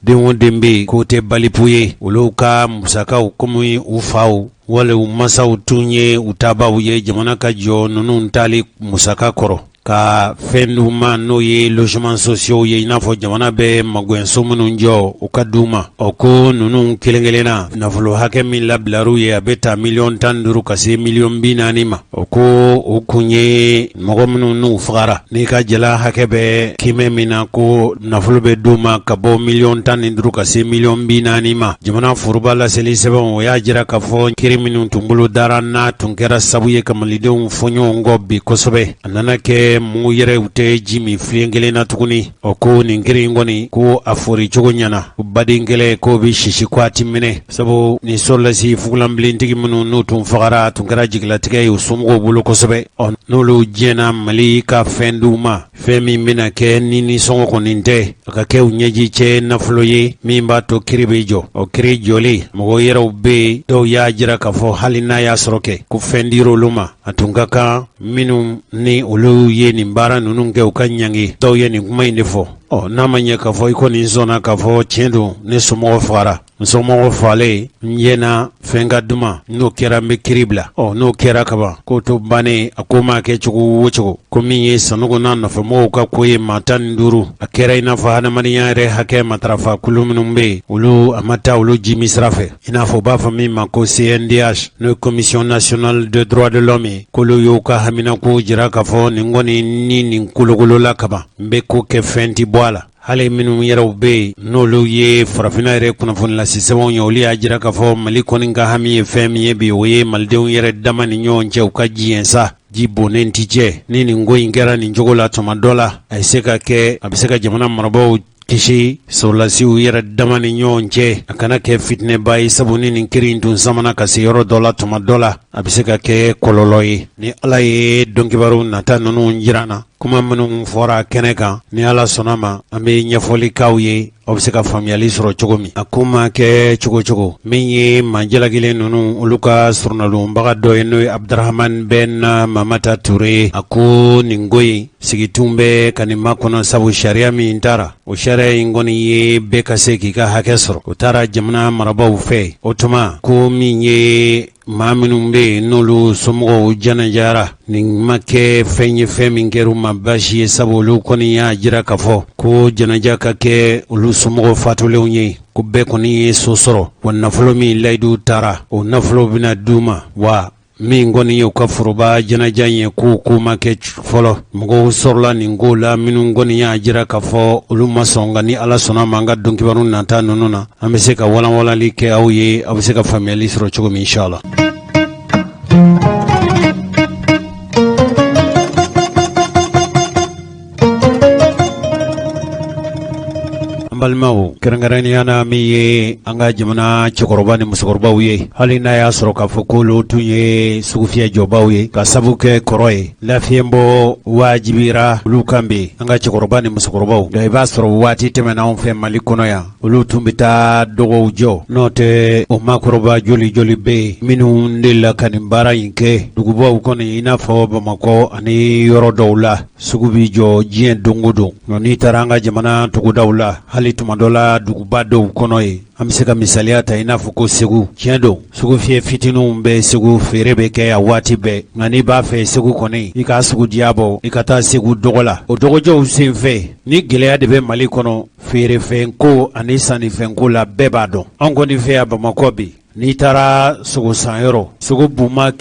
denw den bɛ k'o tɛ balipu ye olu ka musakaw komi u faw wala u masaw tun ye u tabaw ye jamana ka jɔ ninnu tali musaka kɔrɔ ka fɛn d'u ma n'o ye logements sociaux ye i n'a fɔ jamana bɛ magɛnso minnu jɔ u ka d'u ma o ko ninnu kelen-kelenna nafolo hakɛ min labilar'u ye a bɛ ta 15 ka se 40 ma o ko o kun ye mɔgɔ minnu n'u fagara n'i ka jala hakɛ bɛ kimɛ min na ko nafolo bɛ d'u ma ka bɔ 15 ka se 40 ma jamana foroba laseli sɛbɛn o y'a jira k'a fɔ kiri minnu tun bolo dara n'a tun kɛra sabu ye ka malidenw fɔ ɲɔgɔn kɔ bi kosɛbɛ a nana kɛ mun yɛrɛ u tɛ ji min filen kelen na tuguni o ko nin kirin kɔni ko a fori cogo ɲɛna baden kɛlɛ ko bi sisi ko a ti minɛ sabu ni sɔrɔlasi fugulanbilentigi minnu n'u tun fagara tun kɛra jigilatigɛ ye u somɔgɔw bolo kosɛbɛ n'olu jɛna mali ka fɛn d'u ma fɛn min bɛna kɛ ni nisɔngɔ kɔni tɛ a ka kɛ u ɲɛji cɛ nafolo ye min b'a to kiri bɛ jɔ o kiri jɔlen mɔgɔ yɛrɛw bɛ dɔw y'a jira k'a fɔ hali n'a y'a sɔrɔ kɛ ko fɛn dir'olu ma a tun ka kan minnu ni olu ye nin baara ninnu kɛ u ka ɲangi dɔw ye nin kuma in de fɔ n'a ma ɲɛ k'a fɔ i kɔni sɔnna k'a fɔ tiɲɛ don ne somɔgɔ fagara n somɔgɔ fagalen n ɲɛna fɛn ka duman n'o kɛra n bɛ kiri bila n'o kɛra kaban k'o to bannen a ko maa kɛ cogo o cogo ko min ye sanogo n'a nɔfɛmɔgɔw ka ko ye maa 15 a kɛra i n'a fɔ hadamadenya yɛrɛ hakɛ matarafa kulu minnu bɛ yen olu a ma taa olu jimi sira fɛ i n'a fɔ u b'a fɔ min ma ko CNDH n'o ye Commission nationale de droits de l'homme ye k'olu y'u ka haminako jira k'a fɔ nin kɔni ni nin kolokolola kaban n bɛ ko kɛ fɛn ti bɔ a la hali minnu yɛrɛw bɛ yen n'olu ye farafinna yɛrɛ kunnafoni lasesɛbɛnw ye olu y'a jira k'a fɔ mali kɔni ka hami ye fɛn min ye bi o ye malidenw yɛrɛ dama ni ɲɔgɔn cɛ u ka jiyɛn sa ji bonnen ti cɛ ni nin ko in kɛra nin cogo la tuma dɔ la a bɛ se ka jamana marabaaw kisi sɔrɔlasiw yɛrɛ dama ni ɲɔgɔn cɛ a kana kɛ fitinɛba ye sabu ni nin kiri tun samana ka se yɔrɔ dɔ la tuma dɔ la a bɛ se ka kɛ kɔlɔlɔ ye ni ala ye dɔnkibaru nata ninnu jira na kuma minnu fɔra kɛnɛ kan ni ala sɔnna ma an bɛ ɲɛfɔli k'aw ye aw bɛ se ka faamuyali sɔrɔ cogo min a ko ma kɛ cogo cogo min ye manjalagilen ninnu olu ka surunalonbaga dɔ ye n'o ye abdurahamani bɛn mamata ture a ko nin ko in sigitun bɛ ka nin makɔnɔ sabu sariya min taara o sariya in kɔni ye bɛɛ ka se k'i ka hakɛ sɔrɔ o taara jamana marabaw fɛ o tuma ko min ye maa minnu bɛ yen n'olu somɔgɔw janajara nin ma kɛ fɛn ye fɛn min kɛra u ma baasi ye sabu olu kɔni y'a jira k'a fɔ ko janaja ka kɛ olu somɔgɔw fatulenw ye ko bɛɛ kɔni ye so sɔrɔ wa nafolo min layidu taara o nafolo bɛna d'u ma wa min kɔni ye u ka foroba janaja ye ko ma kɛ fɔlɔ mɔgɔw sɔrɔla nin ko la minnu kɔni y'a jira k'a fɔ olu ma sɔn nka ni ala sɔnna ma an ka dɔnkibaru nata ninnu na an bɛ se ka walanwalali kɛ aw ye aw bɛ se ka faamuyali sɔrɔ cogo min inshallah. balimaw kɛrɛnkɛrɛnnenya na min ye an ka jamana cɛkɔrɔba ni musokɔrɔbaw ye hali n'a y'a sɔrɔ k'a fɔ k'olu tun ye sugufiyɛ jɔbaw ye ka sabu kɛ kɔrɔ ye lafiyɛnbɔ wajibira olu kan bɛ an ka cɛkɔrɔba ni musokɔrɔbaw i b'a sɔrɔ waati tɛmɛna anw fɛ mali kɔnɔ yan olu tun bɛ taa dɔgɔw jɔ n'o tɛ o maakɔrɔba joli joli bɛ yen minnu de la ka nin baara in kɛ dugubaw kɔni i n'a fɔ bamakɔ ani yɔrɔ dɔw la sugu bi jɔ diɲɛ don o don n'i taara an ka jamana togodaw la hali tuma dɔ la duguba dɔw kɔnɔ ye an bɛ se ka misaliya ta i n'a fɔ ko segu tiɲɛ don sugu fiyɛ fitininw bɛ segu feere bɛ kɛ a waati bɛɛ nka n'i b'a fɛ segu kɔni i k'a sugu diya bɔ i ka taa segu dɔgɔ la o dɔgɔjɔw sen fɛ ni gɛlɛya de bɛ mali kɔnɔ feerefɛnko ani sannifɛnko la bɛɛ b'a dɔn an kɔni fɛ yan bamakɔ bi n'i taara sogo sanyɔrɔ sogo buma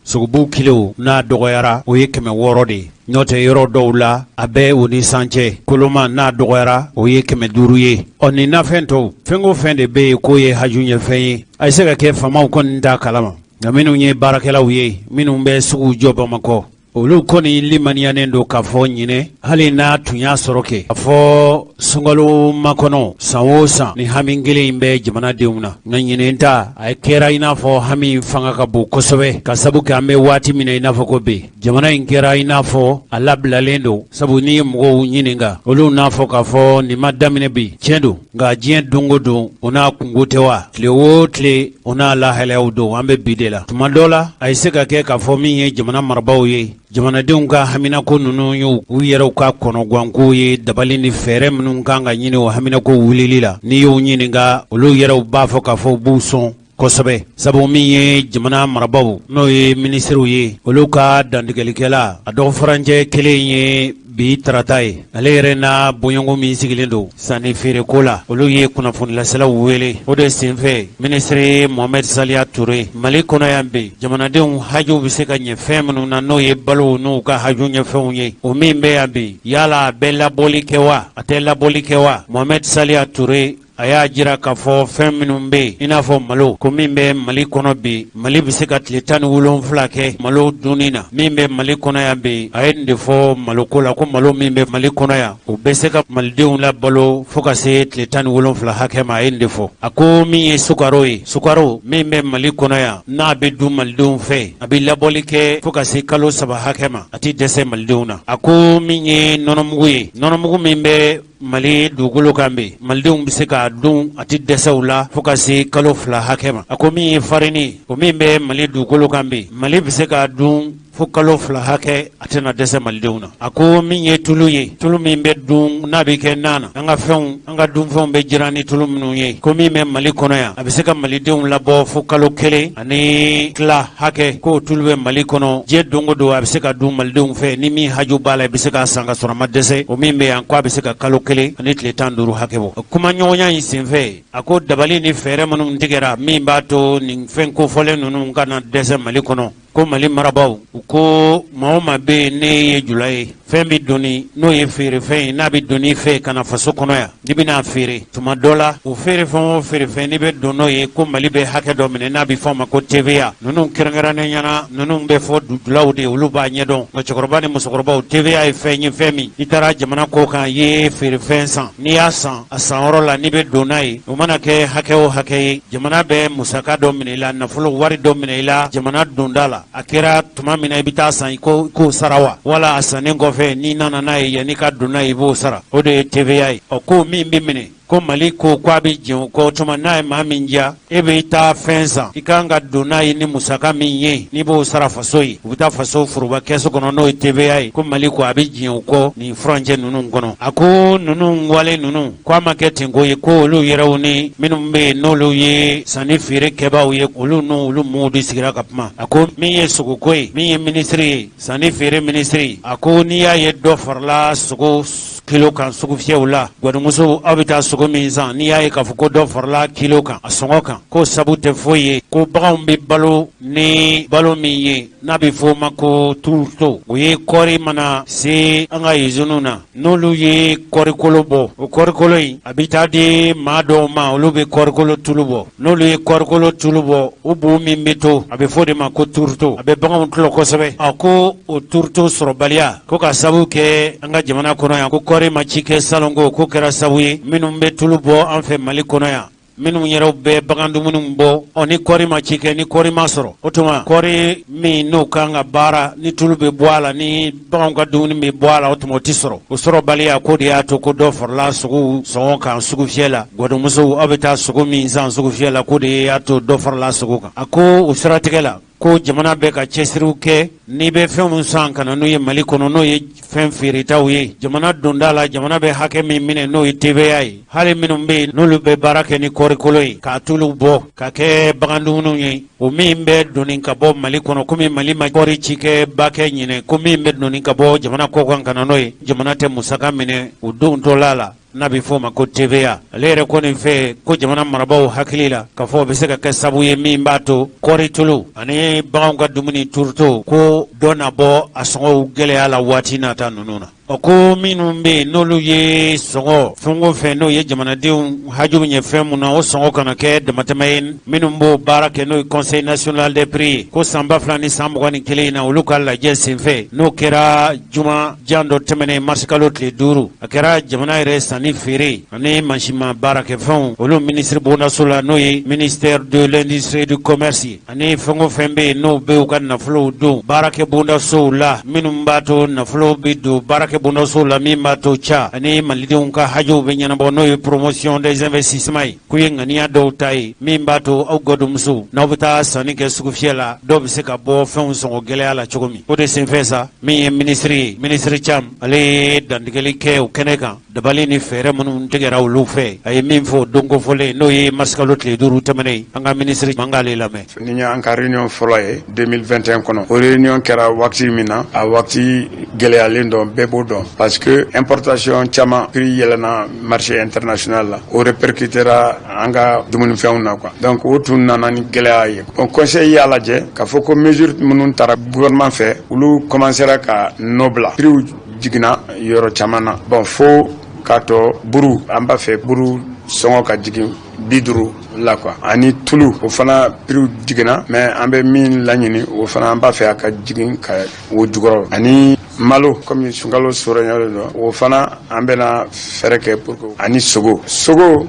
sogobu kilo n'a dɔgɔyara o ye 600 de ye n'o tɛ yɔrɔ dɔw la a bɛ o ni san cɛ koloma n'a dɔgɔyara o ye 500 ye nin nafɛn tɔw fɛn o fɛn de bɛ yen k'o ye haju ɲɛfɛn ye a bɛ se ka kɛ faamaw kɔni t'a kalama nka minnu ye baarakɛlaw ye minnu bɛ sugu jɔ bamakɔ olu kɔni limaniyanen don k'a fɔ ɲinɛ hali n'a tun y'a sɔrɔ kɛ a fɔ sunkalo makɔnɔ san o san ni hami kelen in bɛ jamanadenw na nka ɲinɛ ta a kɛra i n'a fɔ hami fanga ka bon kosɛbɛ ka sabu kɛ an bɛ waati min na i n'a fɔ ko bi jamana in kɛra i n'a fɔ a labilalen don sabu n'i ye mɔgɔw ɲininka olu n'a fɔ k'a fɔ nin ma daminɛ bi tiɲɛ don nka diɲɛ don o don o n'a kungo tɛ wa tile o tile o n'a lahalayaw don an bɛ bi de la tuma dɔ la a ye se ka kɛ k'a fɔ min ye jamana marabaaw ye jamanadenw ka haminako nunu y'u yɛrɛw ka kɔnɔgwanko ye dabali ni fɛɛrɛ minnu kan ka ɲini o haminako wulili la n'i y'u ɲininka olu yɛrɛw b'a fɔ k'a fɔ b'u sɔn kosɛbɛ sabu min ye jamana marabaw n'o ye minisiriw ye olu ka dantigɛlikɛla a dɔgɔ farancɛ kelen ye bi tarata ye ale yɛrɛ na bɔɲɔgɔn min sigilen don sanni feereko la olu ye kunnafonilaselaw wele o de senfɛ minisiri Mohamed Saliya Ture Mali kɔnɔ yan bi jamanadenw hajuw bɛ se ka ɲɛ fɛn minnu na n'o ye balo n'u ka haju ɲɛfɛnw ye o min bɛ yan bi yala a bɛ labɔli kɛ wa a tɛ labɔli kɛ wa Mohamed Saliya Ture a y'a jira k'a fɔ fɛn minnu bɛ i n'a fɔ malo ko min bɛ Mali kɔnɔ bi Mali bɛ se ka tile 17 kɛ malo dunni na min bɛ Mali kɔnɔ yan bi a ye nin de fɔ maloko la ko malo min bɛ Mali kɔnɔ yan o bɛ se ka malidenw labalo fo ka se tile 17 hakɛ ma a ye nin de fɔ a ko min ye sukaro ye sukaro min bɛ Mali kɔnɔ yan n'a bɛ dun malidenw fɛ a bɛ labɔli kɛ fo ka se kalo 3 hakɛ ma a tɛ dɛsɛ malidenw na a ko min ye nɔnɔmugu ye nɔnɔmugu min bɛ Mali dugukolo kan bi malidenw bɛ se k'a dun a tɛ dɛsɛ u la fo ka se kalo 2 hakɛ ma a ko min ye farini o min bɛ Mali dugukolo kan bi Mali bɛ se k'a dun fo kalo 2 hakɛ a tɛna dɛsɛ malidenw na a ko min ye tulu ye tulu min bɛ dun n'a bɛ kɛ nan na an ka fɛnw an ka dunfɛnw bɛ jiran ni tulu minnu ye ko min bɛ Mali kɔnɔ yan a bɛ se ka malidenw labɔ fo kalo 1 ani tila hakɛ k'o tulu bɛ Mali kɔnɔ diɲɛ don o don a bɛ se ka dun malidenw fɛ ni min haju b'a la i bɛ se k'a san ka sɔrɔ a ma dɛsɛ o min bɛ yan ko a bɛ se ka kalo 1 ani tile 15 hakɛ bɔ kuma ɲɔgɔnya in senfɛ a ko dabali ni fɛɛrɛ minnu tigɛra min b'a to nin fɛn kofɔlen ninnu kana dɛsɛ Mali kɔnɔ ko Mali marabaw u ko maa o maa bɛ yen ne ye jula ye fɛn bɛ donni n'o ye feerefɛn ye n'a bɛ donni fɛ ka na faso kɔnɔ yan n'i bɛna feere tuma dɔ la o feerefɛn o feerefɛn n'i bɛ don n'o ye ko Mali bɛ hakɛ dɔ minɛ n'a bɛ fɔ o ma ko TVA ninnu kɛrɛnkɛrɛnnen ɲɛna ninnu bɛ fɔ dujulaw de olu b'a ɲɛdɔn nka cɛkɔrɔba ni musokɔrɔbaw TVA ye fɛn ye fɛn min i taara jamana kɔ kan i ye feerefɛn san n'i y'a san a sanyɔrɔ la n'i bɛ don n'a ye o mana kɛ hakɛ o hakɛ ye jamana bɛ musaka dɔ minɛ i la nafolo wari dɔ minɛ i la jamana donda la a kɛra tuma min na i bɛ taa san k'o sara wa wala a sannen kɔfɛ n'i nana n'a ye yanni ka don n'a ye i b'o sara o de ye TVA ye ɔ ko min bɛ minɛ ko Mali ko k'a bɛ jɛn ko tuma n'a ye maa min diya e bɛ taa fɛn san i kan ka don n'a ye ni musaka min ye n'i b'o sara faso ye u bɛ taa faso foroba kɛso kɔnɔ n'o ye TVA ye ko Mali ko a bɛ jɛn o kɔ nin furancɛ ninnu kɔnɔ a ko ninnu wale ninnu ko a ma kɛ ten ko ye ko olu yɛrɛw ni minnu bɛ yen n'olu ye sanni feere kɛbaaw ye olu n'olu mɔɔw de sigira ka kuma a ko min ye sogoko ye min ye minisiri ye sanni feere minisiri a ko n'i y'a ye dɔ farala sogo kilo kan sugu fiyɛw la gɔdumuso aw bɛ taa sogo min san n'i y'a ye k'a fɔ ko dɔ farala kilo kan a sɔngɔ kan ko sabu tɛ foyi ye ko baganw bɛ balo ni balo min ye n'a bɛ fɔ o ma ko turuto o ye kɔɔri mana se an ka iziniw na n'olu ye kɔɔrikolo bɔ o kɔɔrikolo in a bɛ taa di maa dɔw ma olu bɛ kɔɔrikolo tulu bɔ n'olu ye kɔɔrikolo tulu bɔ o bo min bɛ to a bɛ fɔ o de ma ko turuto a bɛ baganw tulon kosɛbɛ a ko o turuto sɔrɔbaliya ko ka sabu kɛ an ka jamana kɔnɔ yan ko kɔɔri ma ci kɛ salongo ko kɛra sabu ye minnu bɛ tulu bɔ an fɛ Mali kɔnɔ yan minnu yɛrɛw bɛ bagan dumuniw bɔ ni kɔɔri ma ci kɛ ni kɔɔri ma sɔrɔ o tuma kɔɔri min n'o kan ka baara ni tulu bɛ bɔ a la ni baganw ka dumuni bɛ bɔ a la o tuma o tɛ sɔrɔ o sɔrɔbaliya ko de y'a to ko dɔ farala sogow sɔngɔ kan sugu fiyɛ la gɔdɔmusow aw bɛ taa sogo min san sugu fiyɛ la ko de y'a to dɔ farala sogo kan a ko o siratigɛ la ko jamana bɛ ka cɛsiriw kɛ n'i bɛ fɛn min san ka na n'o ye Mali kɔnɔ n'o ye fɛn feeretaw ye jamana donda la jamana bɛ hakɛ min minɛ n'o ye TVA ye hali minnu bɛ yen n'olu bɛ baara kɛ ni kɔɔrikolo ye k'a tulu bɔ ka kɛ bagan dumuniw ye o min bɛ donni ka bɔ Mali kɔnɔ komi Mali ma kɔɔri ci kɛ ba kɛ ɲinɛ ko min bɛ donni ka bɔ jamana kɔkan ka na n'o ye jamana tɛ musaka minɛ o don tɔla la n'a bɛ fɔ o ma ko TVA ale yɛrɛ ko nin fɛ ko jamana marabaw hakili la k'a fɔ o bɛ se ka kɛ sabu ye min b'a to kɔɔri tulu ani baganw ka dumuni turuto ko dɔ na bɔ a sɔngɔw gɛlɛya la waati nata ninnu na o ko minnu bɛ yen n'olu ye sɔngɔ fɛn o fɛn n'o ye jamanadenw haju ɲɛ fɛn mun na o sɔngɔ kana kɛ damatɛmɛ ye minnu b'o baara kɛ n'o ye Conseil national des prix ye ko san 2021 ni san 2021 in na olu ka lajɛ senfɛ n'o kɛra juma jan dɔ tɛmɛnen mars kalo tile 5 a kɛra jamana yɛrɛ sanni feere ani mansinma baarakɛfɛnw olu minisiri bondaso la n'o ye ministère de l'industrie et du commerce ani fɛn o fɛn bɛ yen n'o bɛ u ka nafolow don baarakɛ bondasow la minnu b'a to nafolo bɛ don baarakɛ bondoso la mimba to cha ani malidun ka hajo benyana bono promotion des investissements kuyenga ni ado tai mimba to au godumsu nobata sani ke sukufiela do se ka bo fen so gele ala chogomi o de senfesa mi ministry cham ale dandigeli ke o keneka dabali ni fere mun tegera ulu fe ay min fo dongo fole no yi maskalotle duru tamane anga ministry mangale lame ni nya an ka réunion foloye 2021 kono o réunion kera wakti mina a wakti gele alendo bebo don parce que importation chama prix yelana marché international la o répercutera anga dumun feuna quoi donc o tun nanani gele ay on conseil ya laje ka foko mesure munun tara gouvernement fait ulu commencera ka nobla prix jigna yoro chamana bon fo kato buru amba fe buru songo ka jigin biduru la quoi ani tulu o fana prix jigna mais ambe min lañini o fana amba fe ka jigin ka wo jugoro ani malo comme sungalo soranyalo do o fana ambena fereke pour que ani sogo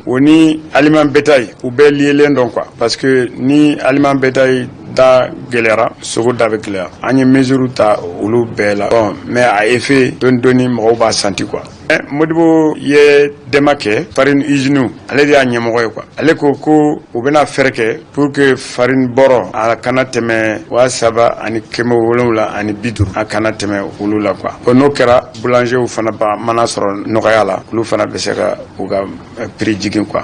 woni aliment bétail ou bel lielen donc quoi parce que ni aliment bétail da gelera sogo da gelera ani mesure ta ulu bela bon mais à effet doni mo ba santi quoi modibo ye demake farine usine ale dia nyemogo quoi ale ko o bena fereke pour que farine boro ala kana teme wa saba ani kemo wolula ani bidur akana teme wolula quoi ono kera boulanger ou fana ba manasoro nokayala lu fana be seka o ga prix jigin quoi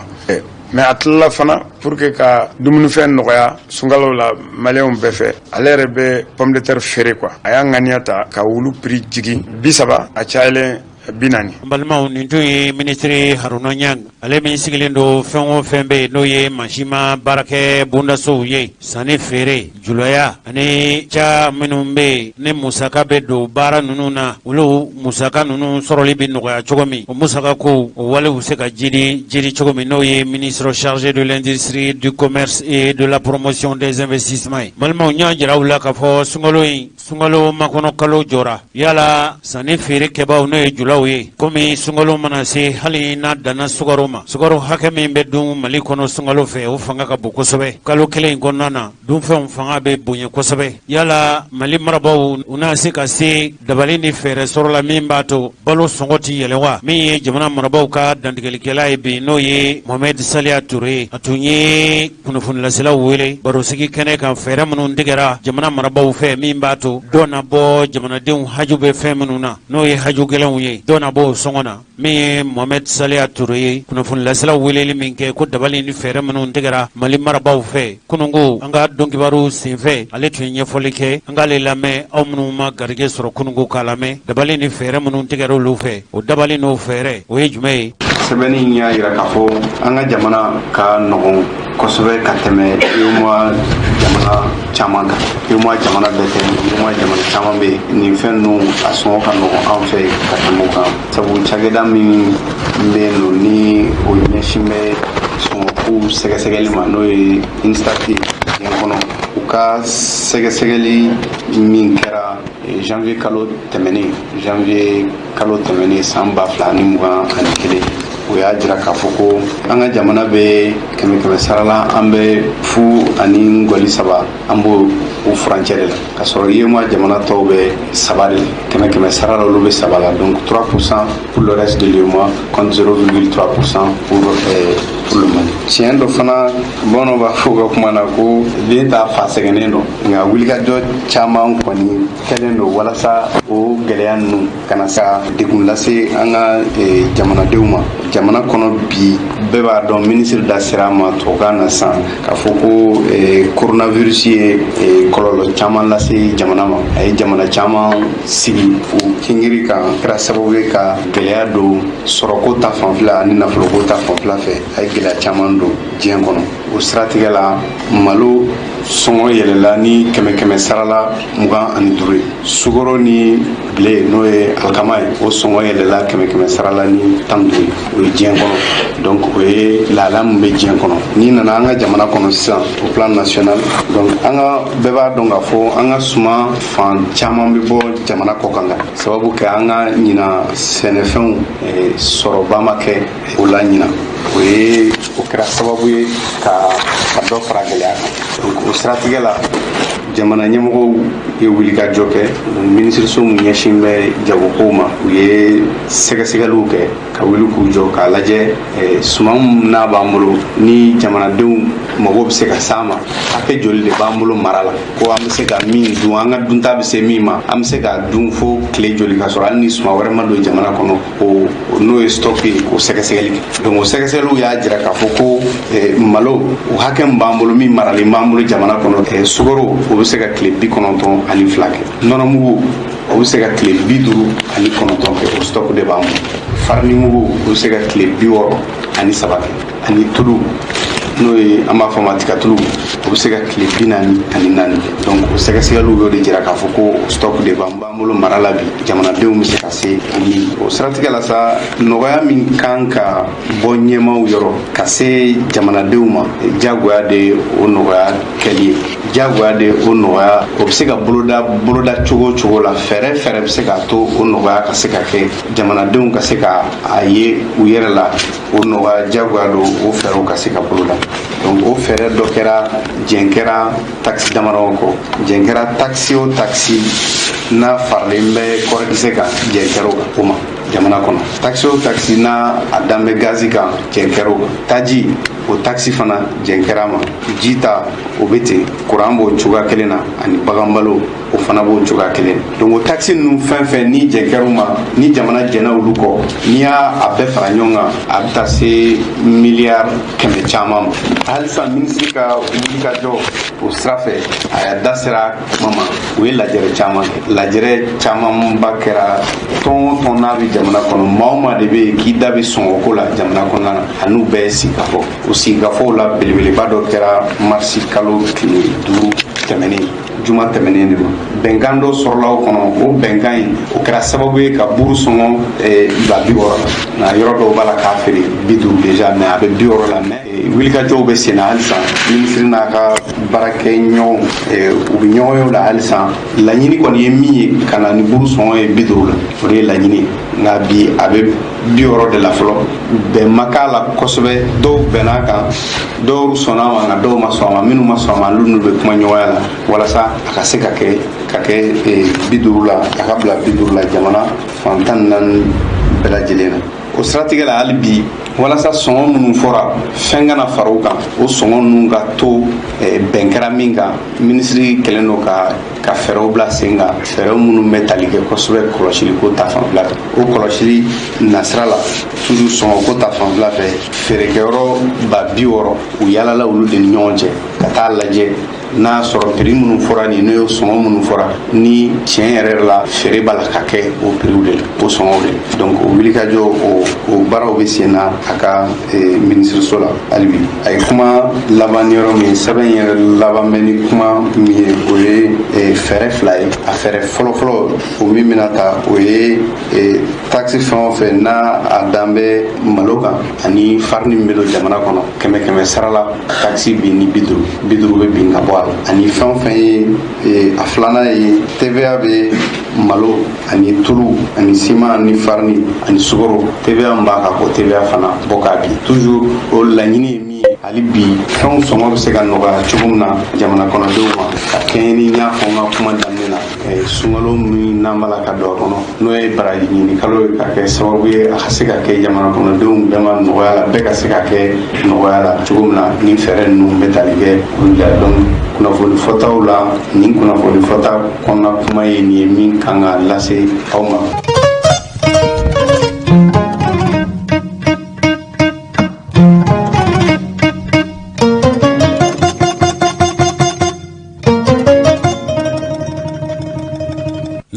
mais atla fana pour que ka dumunu fen noya sungalo la malien befe alere be pomme de terre ferré quoi aya nganiata ka wulu prix jigi bisaba a chaile binani balma nintu ministre Haruna Nyang ale min sigilendo fengo fembe no ye mashima barake bunda so ye sane fere julaya ani cha minumbe ne musaka be do bara nununa ulu musaka nunu soroli bin no ya chogomi o musaka ko wale useka jiri chogomi no ye ministre chargé de l'industrie, du commerce et de la promotion des investissements balma nya jira wala ka fo sungalo makono kalo jora yala sane fere keba no ye ye komi sungalo manase hali na dana sugaro hake min be dun mali kono sungalo fe o fanga ka bo kosobe kalo kelen konnana dun fe fanga be bonye kosobe yala mali marabaw una se ka se dabali ni fere soro la min bato balo songoti yelewa mi jamana marabaw ka dandigeli kela be no ye Mohamed Salia Touré atunye kuno fun la sela wele baro sigi kene kan fere munun digera jamana marabaw fe min bato dona bo jamana den hajube fe mununa no ye haju gelen ye dona bo songona mi Mohamed Salia Touré kuno fun la sela wele min ke ko dabali ni fere munun digera mali marabaw fe kunungo anga donkibaru sinfe ale tunye folike anga le lame aw munu ma garige soro kunungo kalame dabali ni fere munun digera lu fe o dabali no fere o ye jume sɛbɛnni y'a yira k'a fɔ an ka jamana ka nɔgɔn kosɛbɛ ka tɛmɛ UEMOA jamana caman kan. UEMOA jamana bɛɛ tɛ, UEMOA jamana caman bɛ yen nin fɛn ninnu a sɔngɔ ka nɔgɔn anw fɛ ka tɛmɛ o kan. Sabu cakɛda min bɛ yen nɔ ni o ɲɛsin bɛ sɔngɔko sɛgɛsɛgɛli ma n'o ye INSTAT diɲɛ kɔnɔ u ka sɛgɛsɛgɛli min kɛra janvier kalo tɛmɛnen san 2021 o y'a jira k'a fɔ ko an ka jamana bɛ kɛmɛ sara la an bɛ fu ani ngɔli 3 an b'o o furancɛ de la ka sɔrɔ UEMOA jamana tɔw bɛ 3 de la kɛmɛ sara la olu bɛ 3 la donc 3% pour le reste de l'UEMOA contre 0,3% pour le Mali. Tiɲɛ dɔ fana bamananw b'a fɔ ka kuma na ko den t'a fa sɛgɛnnen dɔn nka wulikajɔ caman kɔni kɛlen don walasa o gɛlɛya ninnu kana sa degun lase an ka jamanadenw ma. Jamana kɔnɔ bi bɛɛ b'a dɔn ministre da sera ma tubabukan na sisan k'a fɔ ko coronavirus ye kɔlɔlɔ caman lase jamana ma. A ye jamana caman sigi o kingiri kan kɛra sababu ye ka gɛlɛya don sɔrɔko ta fanfɛla ani nafoloko ta fanfɛla fɛ. A ye gɛlɛya caman don diɲɛ kɔnɔ. O siratigɛ la malo sɔngɔ yɛlɛla ni kɛmɛ sara la 25 ye. Sukaro ni bile n'o ye alikama ye o sɔngɔ yɛlɛla kɛmɛ sara la ni 15 ye. O ye diɲɛ kɔnɔ donc o ye lahala min bɛ diɲɛ kɔnɔ. N'i nana an ka jamana kɔnɔ sisan au plan national donc an ka bɛɛ b'a dɔn k'a fɔ an ka suma fan caman bɛ bɔ jamana kɔ kan kan sababu kɛ an ka ɲina sɛnɛfɛnw sɔrɔba ma kɛ o la ɲina. O kɛra sababu ye ka dɔ fara gɛlɛya kan. Donc o siratigɛ la jamana ɲɛmɔgɔw ye wulikajɔ kɛ minisiriso min ɲɛsin bɛ jagokow ma u ye sɛgɛsɛgɛliw kɛ ka wuli k'u jɔ k'a lajɛ suman n'a b'an bolo ni jamanadenw mago bɛ se ka s'an ma hakɛ joli de b'an bolo mara la ko an bɛ se ka min dun an ka dunta bɛ se min ma an bɛ se ka dun fo tile joli ka sɔrɔ hali ni suman wɛrɛ ma don jamana kɔnɔ o n'o ye stock ye k'o sɛgɛsɛgɛli kɛ donc o sɛgɛsɛgɛliw y'a jira k'a fɔ ko malo o hakɛ min b'an bolo min maralen b'an bolo jamana kɔnɔ sukaro o bɛ se ka tile 92 kɛ nɔnɔmugu o bɛ se ka tile 59 kɛ o stock de b'an bolo farinimugu o bɛ se ka tile 63 kɛ ani tulu n'o ye an b'a fɔ ma tiga tulu o bɛ se ka tile 44 kɛ donc o sɛgɛsɛgɛliw y'o de jira k'a fɔ ko stock de b'an bolo mara la bi jamanadenw bɛ se ka se o siratigɛ la sa nɔgɔya min kan ka bɔ ɲɛmaaw yɔrɔ ka se jamanadenw ma jagoya de o nɔgɔya kɛli ye jagoya de o nɔgɔya o bɛ se ka boloda cogo o cogo la fɛɛrɛ bɛ se k'a to o nɔgɔya ka se ka kɛ jamanadenw ka se ka a ye u yɛrɛ la o nɔgɔya jagoya do o fɛɛrɛw ka se ka boloda donc o fɛɛrɛ dɔ kɛra jɛn kɛra taxi damadɔ kɔ jɛn kɛra taxi o taxi n'a faralen bɛ kɔrɔkisɛ kan jɛn kɛra o ma jamana kɔnɔ taxi o taxi n'a a dan bɛ gazi kan jɛn kɛra o kan taji o taxi fana jɛn kɛra ma ji ta o bɛ ten kuran b'o cogoya kelen na ani bagan balo o fana b'o cogoya kelen donc o taxi ninnu fɛn ni jɛn kɛra ma ni jamana jɛnna olu kɔ n'i y'a bɛɛ fara ɲɔgɔn kan a bɛ taa se miliyari 100 caman ma halisa minisiri ka wulikajɔ o sira fɛ a y'a da sera kuma ma u ye lajɛrɛ caman kɛ lajɛrɛ camanba kɛra tɔn o tɔn n'a bɛ jamana kɔnɔ maa o maa de bɛ yen k'i da bɛ sɔngɔko la jamana kɔnɔna na a n'u bɛɛ ye sigikafɔ o sigikafɔw la belebeleba dɔ kɛra marisi kalo tile 5 tɛmɛnen juma tɛmɛnen de ma bɛnkan dɔ sɔrɔla o kɔnɔ o bɛnkan in o kɛra sababu ye ka buru sɔngɔ bila 60 la nka yɔrɔ dɔw b'a la k'a feere 50 déjà mais a bɛ 60 la mais wulikajɔw bɛ sen na halisa minisiri n'a ka baarakɛ ɲɔgɔnw u bɛ ɲɔgɔn ye o la halisa laɲini kɔni ye min ye ka na ni buru sɔngɔ ye 50 la o de ye laɲini nka bi a bɛ 60 de la fɔlɔ bɛn ma k'a la kosɛbɛ dɔw bɛn'a kan dɔw sɔnna a ma nka dɔw ma sɔn a ma minnu ma sɔn a ma olu n'u bɛ kuma ɲɔgɔnya la walasa a ka se ka kɛ 50 la a ka bila 50 la jamana fan 14 bɛɛ lajɛlen na o siratigɛ la hali bi walasa sɔngɔ minnu fɔra fɛn kana fara o kan o sɔngɔ ninnu ka to bɛn kɛra min kan minisiri kɛlen don ka fɛɛrɛw bila sen kan fɛɛrɛw minnu bɛ tali kɛ kosɛbɛ kɔlɔsiliko ta fanfɛla fɛ o kɔlɔsili nasira la toujours sɔngɔko ta fanfɛla fɛ feerekɛyɔrɔ ba 60 u yaalala olu de ni ɲɔgɔn cɛ ka taa lajɛ n'a sɔrɔ prix minnu fɔra nin n'o ye sɔngɔ minnu fɔra ni tiɲɛ yɛrɛ la feere b'a la ka kɛ o prix de la o sɔngɔw de la donc o wulikajɔ o baaraw bɛ sen na a ka minisiriso la hali bi a ye kuma laban yɔrɔ min sɛbɛn yɛrɛ laban bɛ ni kuma min ye o ye fɛɛrɛ 2 ye a fɛɛrɛ fɔlɔfɔlɔ o min bɛna ta o ye taxi fɛn o fɛn n'a a dan bɛ malo kan ani farini min bɛ don jamana kɔnɔ 100 sara la taxi bin ni 50 bɛ bin ka bɔ a la ani fɛn o fɛn ye a filanan ye TVA bɛ malo ani tulu ani siman ani farini ani sukaro TVA min b'a kan ko TVA fana bɔ k'a bin toujours o laɲini ye min ye hali bi fɛnw sɔngɔ bɛ se ka nɔgɔya cogo min na jamana kɔnɔdenw ma ka kɛɲɛ ni n y'a fɔ n ka kuma daminɛ na sunkalo min n'an b'a la ka don a kɔnɔ n'o ye baraji ɲini kalo ye ka kɛ sababu ye a ka se ka kɛ jamana kɔnɔdenw bɛɛ ma nɔgɔya la bɛɛ ka se ka kɛ nɔgɔya la cogo min na ni fɛɛrɛ ninnu bɛ tali kɛ olu la donc kunnafoni fɔtaw la nin kunnafoni fɔta kɔnɔna kuma ye nin ye min kan ka lase aw ma.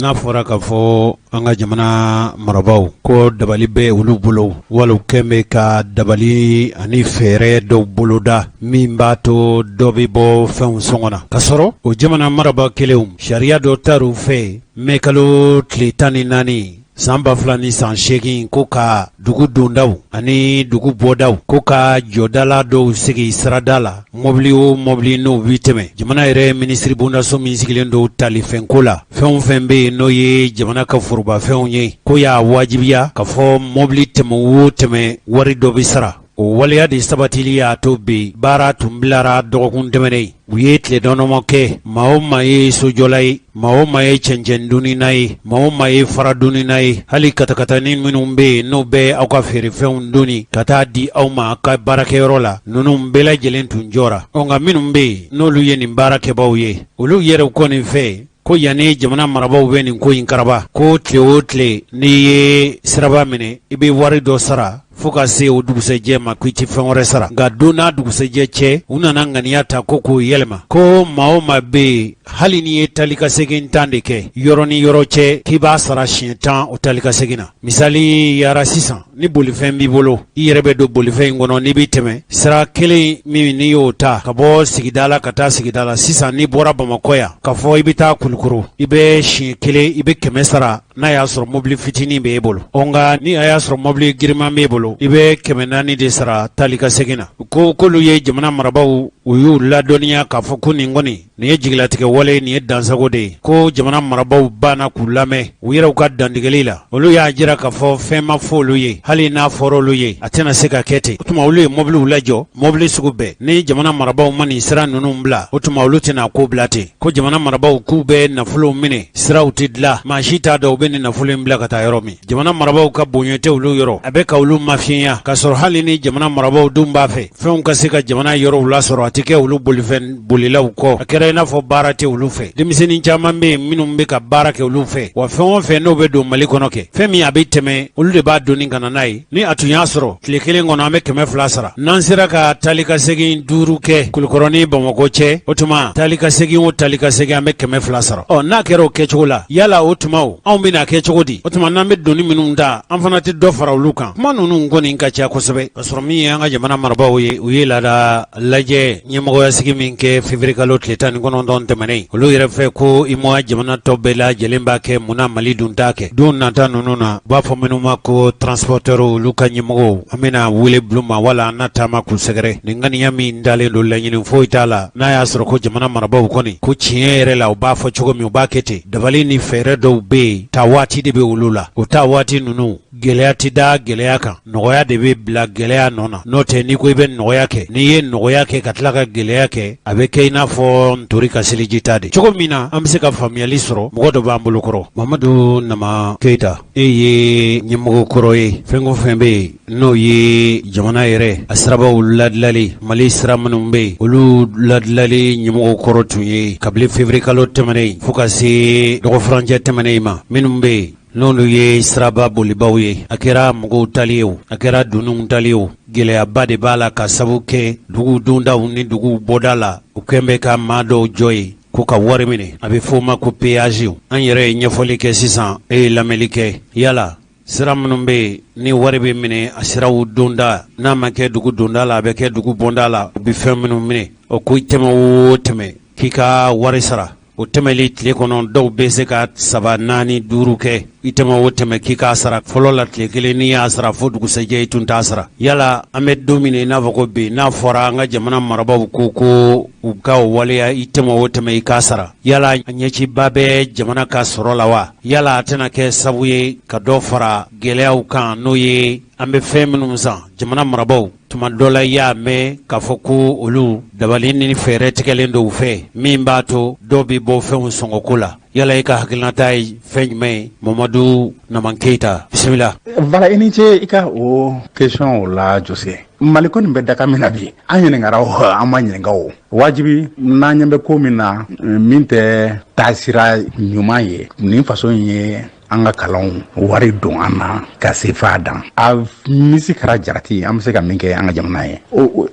n'a fɔra ka fɔ an ka jamana marabaw ko dabali bɛ olu bolo wala kɛn bɛ ka dabali ani fɛɛrɛ dɔw boloda min b'a to dɔ bɛ bɔ fɛnw sɔngɔ na ka sɔrɔ o jamana maraba kelenw sariya dɔ tar'u fɛ mɛ kalo tile 14 san 2008 ko ka dugu dondaw ani dugu bɔdaw ko ka jɔdala dɔw sigi sirada la mɔbili o mɔbili n'o bi tɛmɛ jamana yɛrɛ minisiri bondaso min sigilen don talifɛnko la fɛn o fɛn bɛ yen n'o ye jamana ka forobafɛnw ye ko y'a wajibiya ka fɔ mɔbili tɛmɛ o tɛmɛ wari dɔ bi sara o waleya de sabatili y'a to bi baara tun bilara dɔgɔkun tɛmɛnen u ye tile dɔnɔmɔ kɛ maa o maa ye sojɔla ye maa o maa ye cɛncɛn dunina ye maa o maa ye fara dunina ye hali katakatani minnu be yen n'o bɛ aw ka feerefɛnw duni ka taa di aw ma ka baarakɛyɔrɔ la ninnu bɛɛ lajɛlen tun jɔra nka minnu be yen n'olu ye nin baarakɛbaw ye olu yɛrɛw kɔ nin fɛ ko yanni jamana marabaw bɛ nin ko in karaba ko tile o tile n'i ye siraba minɛ i bɛ wari dɔ sara fo ka se o dugusɛjɛ ma ko i ti fɛn wɛrɛ sara nka don n'a dugusɛjɛ cɛ u nana ŋaniya ta ko k'o yɛlɛma ko maa o maa be yen hali n'i ye tali ka segin 10 de kɛ yɔrɔ ni yɔrɔ cɛ k'i b'a sara siɲɛ 10 o tali ka segin na misali yara sisan ni bolifɛn b'i bolo i yɛrɛ bɛ don bolifɛn in kɔnɔ n'i b'i tɛmɛ sira kelen min n'i y'o ta ka bɔ sigida la ka taa sigida la sisan n'i bɔra bamakɔ yan ka fɔ i bɛ taa kulukoro i bɛ siɲɛ kelen i bɛ 100 sara n'a y'a sɔrɔ mobili fitinin b'e bolo nka ni a y'a sɔrɔ mobili giriman b'e bolo i bɛ 400 de sara tali ka segin na ko k'olu ye jamana marabaw u y'u ladɔnniya k'a fɔ ko nin kɔni nin ye jigilatigɛ wale nin ye dansago de ye ko jamana marabaw banna k'u lamɛn u yɛrɛw ka dantigɛli la olu y'a jira k'a fɔ fɛn ma fɔ olu ye hali n'a fɔra olu ye a tɛna se ka kɛ ten o tuma olu ye mobiliw lajɔ mobili sugu bɛɛ ni jamana marabaw ma nin sira ninnu bila o tuma olu tɛna ko bila ten ko jamana marabaw k'u bɛ nafolow minɛ siraw tɛ dilan maa si t'a dɔn u bɛ nin nafolo in bila ka taa yɔrɔ min jamana marabaw ka bonya tɛ olu yɔrɔ a bɛ ka olu mafiɲɛya k'a sɔrɔ hali ni jamana marabaw dun b'a fɛ fɛnw ka se ka jamana yɔrɔw lasɔrɔ a tɛ kɛ olu bolifɛn bolilaw kɔ a kɛra i n'a fɔ baara tɛ olu fɛ denmisɛnnin caman bɛ yen minnu bɛ ka baara kɛ olu fɛ wa fɛn o fɛn n'o bɛ don mali kɔnɔ kɛ fɛn min a bɛ tɛmɛ olu de b'a donni ka na n'a ye ni a tun y'a sɔrɔ tile kelen kɔnɔ an bɛ 200 sara n'an sera ka tali ka segin 5 kɛ kulukɔrɔ ni bamakɔ cɛ o tuma tali ka segin o tali ka segin an bɛ 200 sara n'a kɛra o kɛcogo la yala o tuma anw bɛna kɛ cogo di o tuma n'an bɛ donni minnu ta an fana tɛ dɔ fara olu kan kuma ninnu kɔni ka ca kosɛbɛ ka sɔrɔ min ye an ka jamana marabaw ye u ye laada lajɛ ɲɛmɔgɔya sigi min kɛ février kalo tile 19 tɛmɛnen olu yɛrɛ fɛ ko IMOA jamana tɔ bɛɛ lajɛlen b'a kɛ munna mali dun t'a kɛ don nata ninnu na u b'a fɔ minnu ma ko transporteur olu ka ɲɛmɔgɔw an bɛna wele bulon ma wala an na taama k'u sɛgɛrɛ nin ŋaniya min dalen don laɲini foyi t'a la n'a y'a sɔrɔ ko jamana marabaw kɔni ko tiɲɛ yɛrɛ la u b'a fɔ cogo min u b'a kɛ ten dabali ni fɛɛrɛ dɔw bɛ yen ta waati de bɛ olu la o ta waati ninnu gɛlɛya tɛ da gɛlɛya kan nɔgɔya de bɛ bila gɛlɛya nɔ na n'o tɛ n'i ko i bɛ nɔgɔya kɛ n'i ye nɔgɔya kɛ ka tila ka gɛlɛya kɛ a bɛ kɛ i n'a fɔ ntori ka seliji ta de cogo min na an bɛ se ka faamuyali sɔrɔ mɔgɔ dɔ b'an bolo kɔrɔ mamadu nama keyita e ye ɲɛmɔgɔ kɔrɔ ye fɛn o fɛn bɛ yen n'o ye jamana yɛrɛ a sirabaw ladilali mali sira minnu bɛ yen olu ladilali ɲɛmɔgɔ kɔrɔ tun ye kabini février kalo tɛmɛnen fo ka se dɔgɔfurancɛ tɛmɛnen ma minnu bɛ yen n'olu ye siraba bolibaw ye a kɛra mɔgɔw tali ye a kɛra dununw tali ye gɛlɛyaba de b'a la ka sabu kɛ dugu dondaw ni dugu bɔda la u kɛn bɛ ka maa dɔw jɔ ye ko ka wari minɛ a bɛ fɔ o ma ko péage an yɛrɛ ye ɲɛfɔli kɛ sisan e ye lamɛnli kɛ yala sira minnu bɛ yen ni wari bɛ minɛ a siraw donda n'a ma kɛ dugu donda la a bɛ kɛ dugu bɔnda la u bɛ fɛn minnu minɛ o ko tɛmɛ o tɛmɛ k'i ka wari sara o tɛmɛli tile kɔnɔ dɔw bɛ se ka 3, 4, 5 kɛ i tɛmɛ o tɛmɛ k'i k'a sara fɔlɔ la tile kelen n'i y'a sara fo dugusɛjɛ i tun t'a sara yala an bɛ don min i n'a fɔ ko bi n'a fɔra an ka jamana marabaw ko u ka waleya i tɛmɛ o tɛmɛ i k'a sara yala a ɲɛciba bɛ jamana ka sɔrɔ la wa yala a tɛna kɛ sabu ye ka dɔ fara gɛlɛyaw kan n'o ye an bɛ fɛn minnu san jamana marabaw tuma dɔ la i y'a mɛn k'a fɔ ko olu dabali ni fɛɛrɛ tigɛlen dɔw fɛ min b'a to dɔw bɛ bɔ fɛnw sɔngɔko la yala i ka hakilinata ye fɛn jumɛn ye mamadu naman keyita bisimila. Voilà, i ni ce i ka o question o la Jose mali kɔni bɛ daga min na bi an ɲininkara o an ma ɲininka o wajibi n'an ɲɛ bɛ ko min na min tɛ taasira ɲuman ye nin faso in ye an ka kalanw wari don an na ka se f'a dan a misi kɛra jarati an bɛ se ka min kɛ an ka jamana ye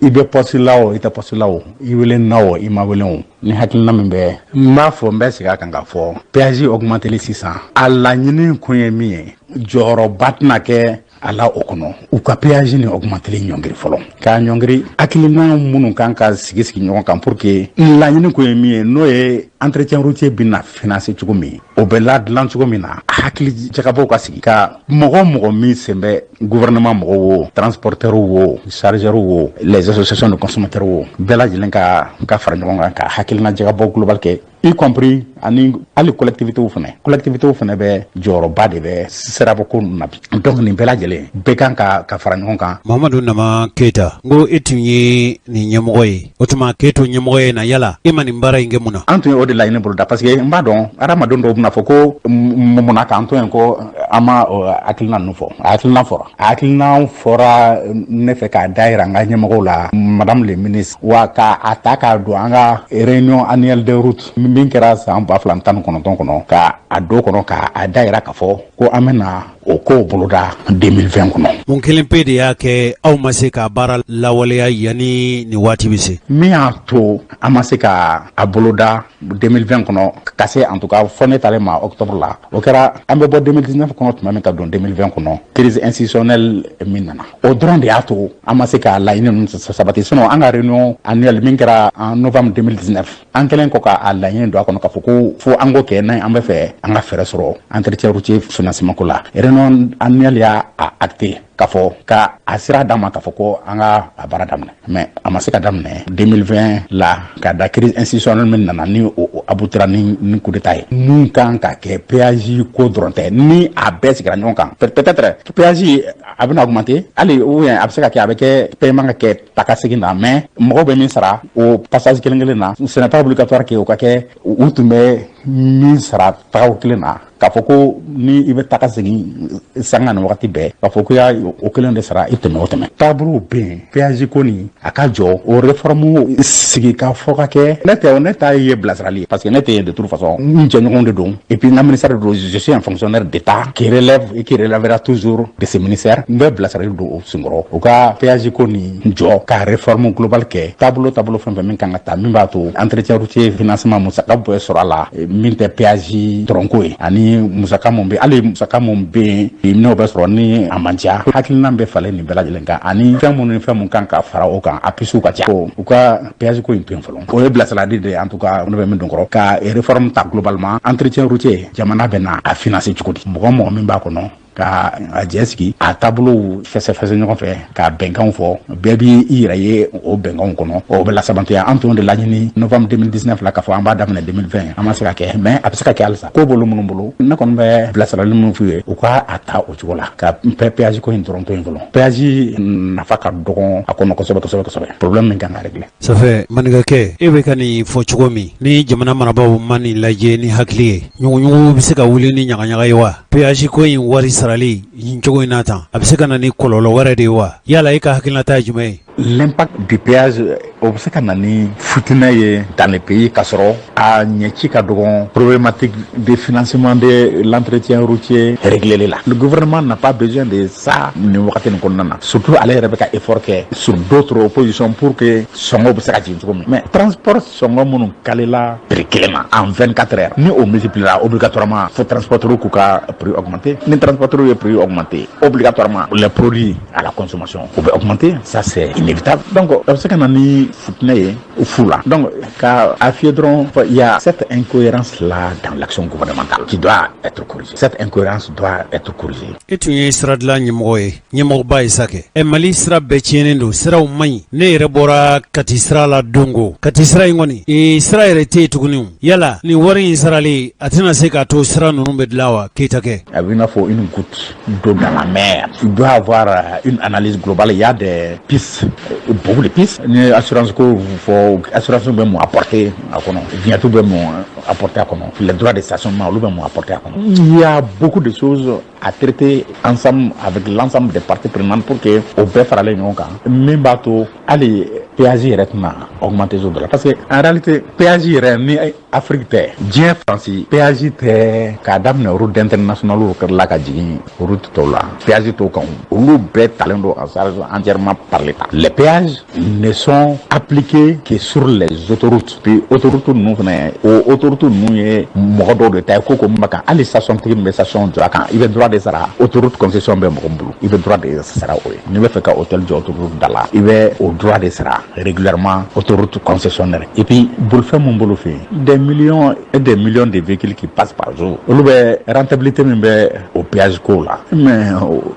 i bɛ poste la o i tɛ poste la o i wele na o i ma wele o ni hakilina min bɛ n b'a fɔ n bɛ segin a kan k'a fɔ péage augmenteli sisan a laɲini kun ye min ye jɔyɔrɔba tɛna kɛ a la o kɔnɔ u ka péage ni augmenteli ɲɔngiri fɔlɔ k'a ɲɔngiri hakilina minnu kan ka sigi ɲɔgɔn kan pour que laɲini kun ye min ye n'o ye entretien routier bina financer cogo min o bɛ la dilan cogo min na hakili jagabɔw ka sigi ka mɔgɔ min sen bɛ gouvernement mɔgɔw wo transporteurs wo chargeurs wo les associations de consommateurs wo bɛɛ lajɛlen ka fara ɲɔgɔn kan ka hakilina jagabɔ global kɛ y compris ani hali collectivités fana bɛ jɔyɔrɔba de bɛ sirabɔko na bi donc nin bɛɛ lajɛlen bɛɛ kan ka fara ɲɔgɔn kan. Mamadu Nama Keita n ko e tun ye nin ɲɛmɔgɔ ye o tuma k'e to ɲɛmɔgɔ ye na yala e ma nin baara in kɛ mun na. An tun ye o de laɲini boloda parce que n b'a dɔn adamaden dɔw bɛna fɔ ko mun na k'an to yen ko an ma hakilina ninnu fɔ a hakilina fɔra ne fɛ k'a dayira an ka ɲɛmɔgɔw la madame le ministre wa k'a ta k'a don an ka réunion annuelle de route min kɛra san 2019 kɔnɔ ka a do kɔnɔ k'a dayira k'a fɔ ko an bɛna o ko boloda 2020 kɔnɔ. Mun kelen pe de y'a kɛ aw ma se k'a baara lawaleya yanni ni waati bɛ se. Min y'a to an ma se ka a boloda 2020 kɔnɔ ka se en tout cas fɔ ne talen ma octobre la o kɛra an bɛ bɔ 2019 kɔnɔ tuma min ka don 2020 kɔnɔ crise institutionnelle min nana o dɔrɔn de y'a to an ma se ka laɲini ninnu sabati sinon an ka réunion annuelle min kɛra en novembre 2019 an kɛlen kɔ k'a laɲini don a kɔnɔ k'a fɔ ko fo an k'o kɛ n'an an bɛ fɛ an ka fɛɛrɛ sɔrɔ entretien routier financement ko la réunion annuelle y'a acté k'a fɔ ka a sira d'a ma k'a fɔ ko an ka a baara daminɛ mais a ma se ka daminɛ 2020 la ka da crise institutionnelle min nana ni o abutira ni coup d'état ye mun kan ka kɛ péage ko dɔrɔn tɛ ni a bɛɛ sigira ɲɔgɔn kan peut-être péage a bɛna augmenter hali ou bien a bɛ se ka kɛ a bɛ kɛ paiement ka kɛ takasegin na mais mɔgɔw bɛ min sara o passage kelen na ce n'est pas obligatoire que o ka kɛ u tun bɛ min sara tagaw kelen na k'a fɔ ko ni i bɛ taga segin sanga ni wagati bɛɛ k'a fɔ ko y'a o kelen de sara i tɛmɛ o tɛmɛ taabolow bɛ yen péage ko nin a ka jɔ o réforme sigi ka fɔ ka kɛ ne ta ye bilasirali ye parce que ne tɛ de toute façon n jɛɲɔgɔnw de don et puis n ka ministère de don je suis un fonctionnaire d'état qui relève et qui relèvera toujours de ce ministère n bɛ bilasirali don o senkɔrɔ o ka péage ko nin jɔ ka réforme globale kɛ taabolo fɛn fɛn min kan ka taa min b'a to entretien routier financement musaka bɛ sɔrɔ a la min tɛ péage dɔrɔn ko ye ani musaka mun bɛ hali musaka mun bɛ yen n'o bɛ sɔrɔ ni a man ca hakilina bɛ falen nin bɛɛ lajɛlen kan ani fɛn mun kan ka fara o kan a pisiw ka ca u ka péage ko in to yen fɔlɔ o ye bilasirali de en tout cas ne bɛ min don kɔrɔ ka réforme ta globalement entretien routier jamana bɛ na a financer cogo di mɔgɔ min b'a kɔnɔ ka a jɛ sigi a taabolow fɛsɛfɛsɛ ɲɔgɔn fɛ ka bɛnkanw fɔ bɛɛ b'i i yɛrɛ ye o bɛnkanw kɔnɔ o bɛ lasabantoya an tun de laɲini novembre 2019 la k'a fɔ an b'a daminɛ 2020 an ma se ka kɛ mais a bɛ se ka kɛ halisa ko bolo minnu bolo ne kɔni bɛ bilasirali minnu f'u ye u ka a ta o cogo la ka péage ko in dɔrɔn to yen fɔlɔ péage nafa ka dɔgɔn a kɔnɔ kosɛbɛ problème min kan ka régler. Safɛ maninkakɛ e bɛ ka nin fɔ cogo min ni jamana marabaaw ma nin lajɛ ni hakili ye ɲuguɲugu bɛ se ka wuli ni ɲagaɲaga ye wa péage ko in wari sarali nin cogo in na tan a bɛ se ka na ni kɔlɔlɔ wɛrɛ de ye wa yala e ka hakilinata ye jumɛn ye. L'impact du péage o bɛ se ka na ni fitinɛ ye dans le pays k'a sɔrɔ a ɲɛci ka dɔgɔn problématique de financement de l'entretien routier réglé la. Le gouvernement n'a pas besoin de ça nin wagati nin kɔnɔna na surtout ale yɛrɛ bɛ ka effort kɛ sur d'autres positions pour que sɔngɔw bɛ se ka jigin cogo min mais transport sɔngɔ minnu kalela prix kelen ma en 24 heures ni o multipliera obligatoirement fo transporteurs k'u ka prix augmenter ni transporteurs ye prix augmenter obligatoirement les produits à la consommation o bɛ augmenter ça c'est inévitable donc a bɛ se ka na ni fitinɛ ye fu la donc ka a fiyɛ dɔrɔn il y a cette incohérence là dans l'action gouvernementale qui doit être corrigée cette incohérence doit être corrigée. E tun ye sira dilan ɲɛmɔgɔ ye ɲɛmɔgɔba ye sa kɛ Mali sira bɛɛ tiɲɛnen don siraw man ɲi ne yɛrɛ bɔra Kati sira la dongo Kati sira in kɔni sira yɛrɛ tɛ yen tuguni yala ni wari in sarali a tɛna se k'a to sira ninnu bɛ dilan wa Keita kɛ. A bɛ i n'a fɔ une goutte d'eau dans la mer il doit avoir une analyse globale il y a des pistes beaucoup de pistes ni assurance ko fɔ assurance bɛ mun apporter a kɔnɔ vignette bɛ mun apporter a kɔnɔ les droits de stationnement olu bɛ mun apporter a kɔnɔ il y a beaucoup de choses à traiter ensemble avec l'ensemble des parties prenantes pour que o bɛɛ faralen ɲɔgɔn kan min b'a to hali péage yɛrɛ tɛna augmenter o de la parce que en réalité péage yɛrɛ ni Afrique tɛ diɲɛ fansi péage tɛ k'a daminɛ route internationale la ka jigin route tɔw la péage tɔw kan olu bɛɛ talen don en charge entièrement par l'État. Les péages ne sont appliqués que sur les autoroutes puis autoroute ninnu fana o autoroute ninnu ye mɔgɔ dɔw de ta ye ko min b'a kan hali station tigi min bɛ station jɔ a kan i bɛ droit de sara autoroute concession bɛ mɔgɔ min bolo i bɛ droit de sara o ye n'i bɛ fɛ ka hôtel jɔ autoroute da la i bɛ o droit de sara régulièrement autoroute concessionnaire et puis bolifɛn mun bolo fɛ yen des millions et des millions de véhicules qui passent par jour. Olu bɛ rentabilité min bɛ au péage ko la. Mais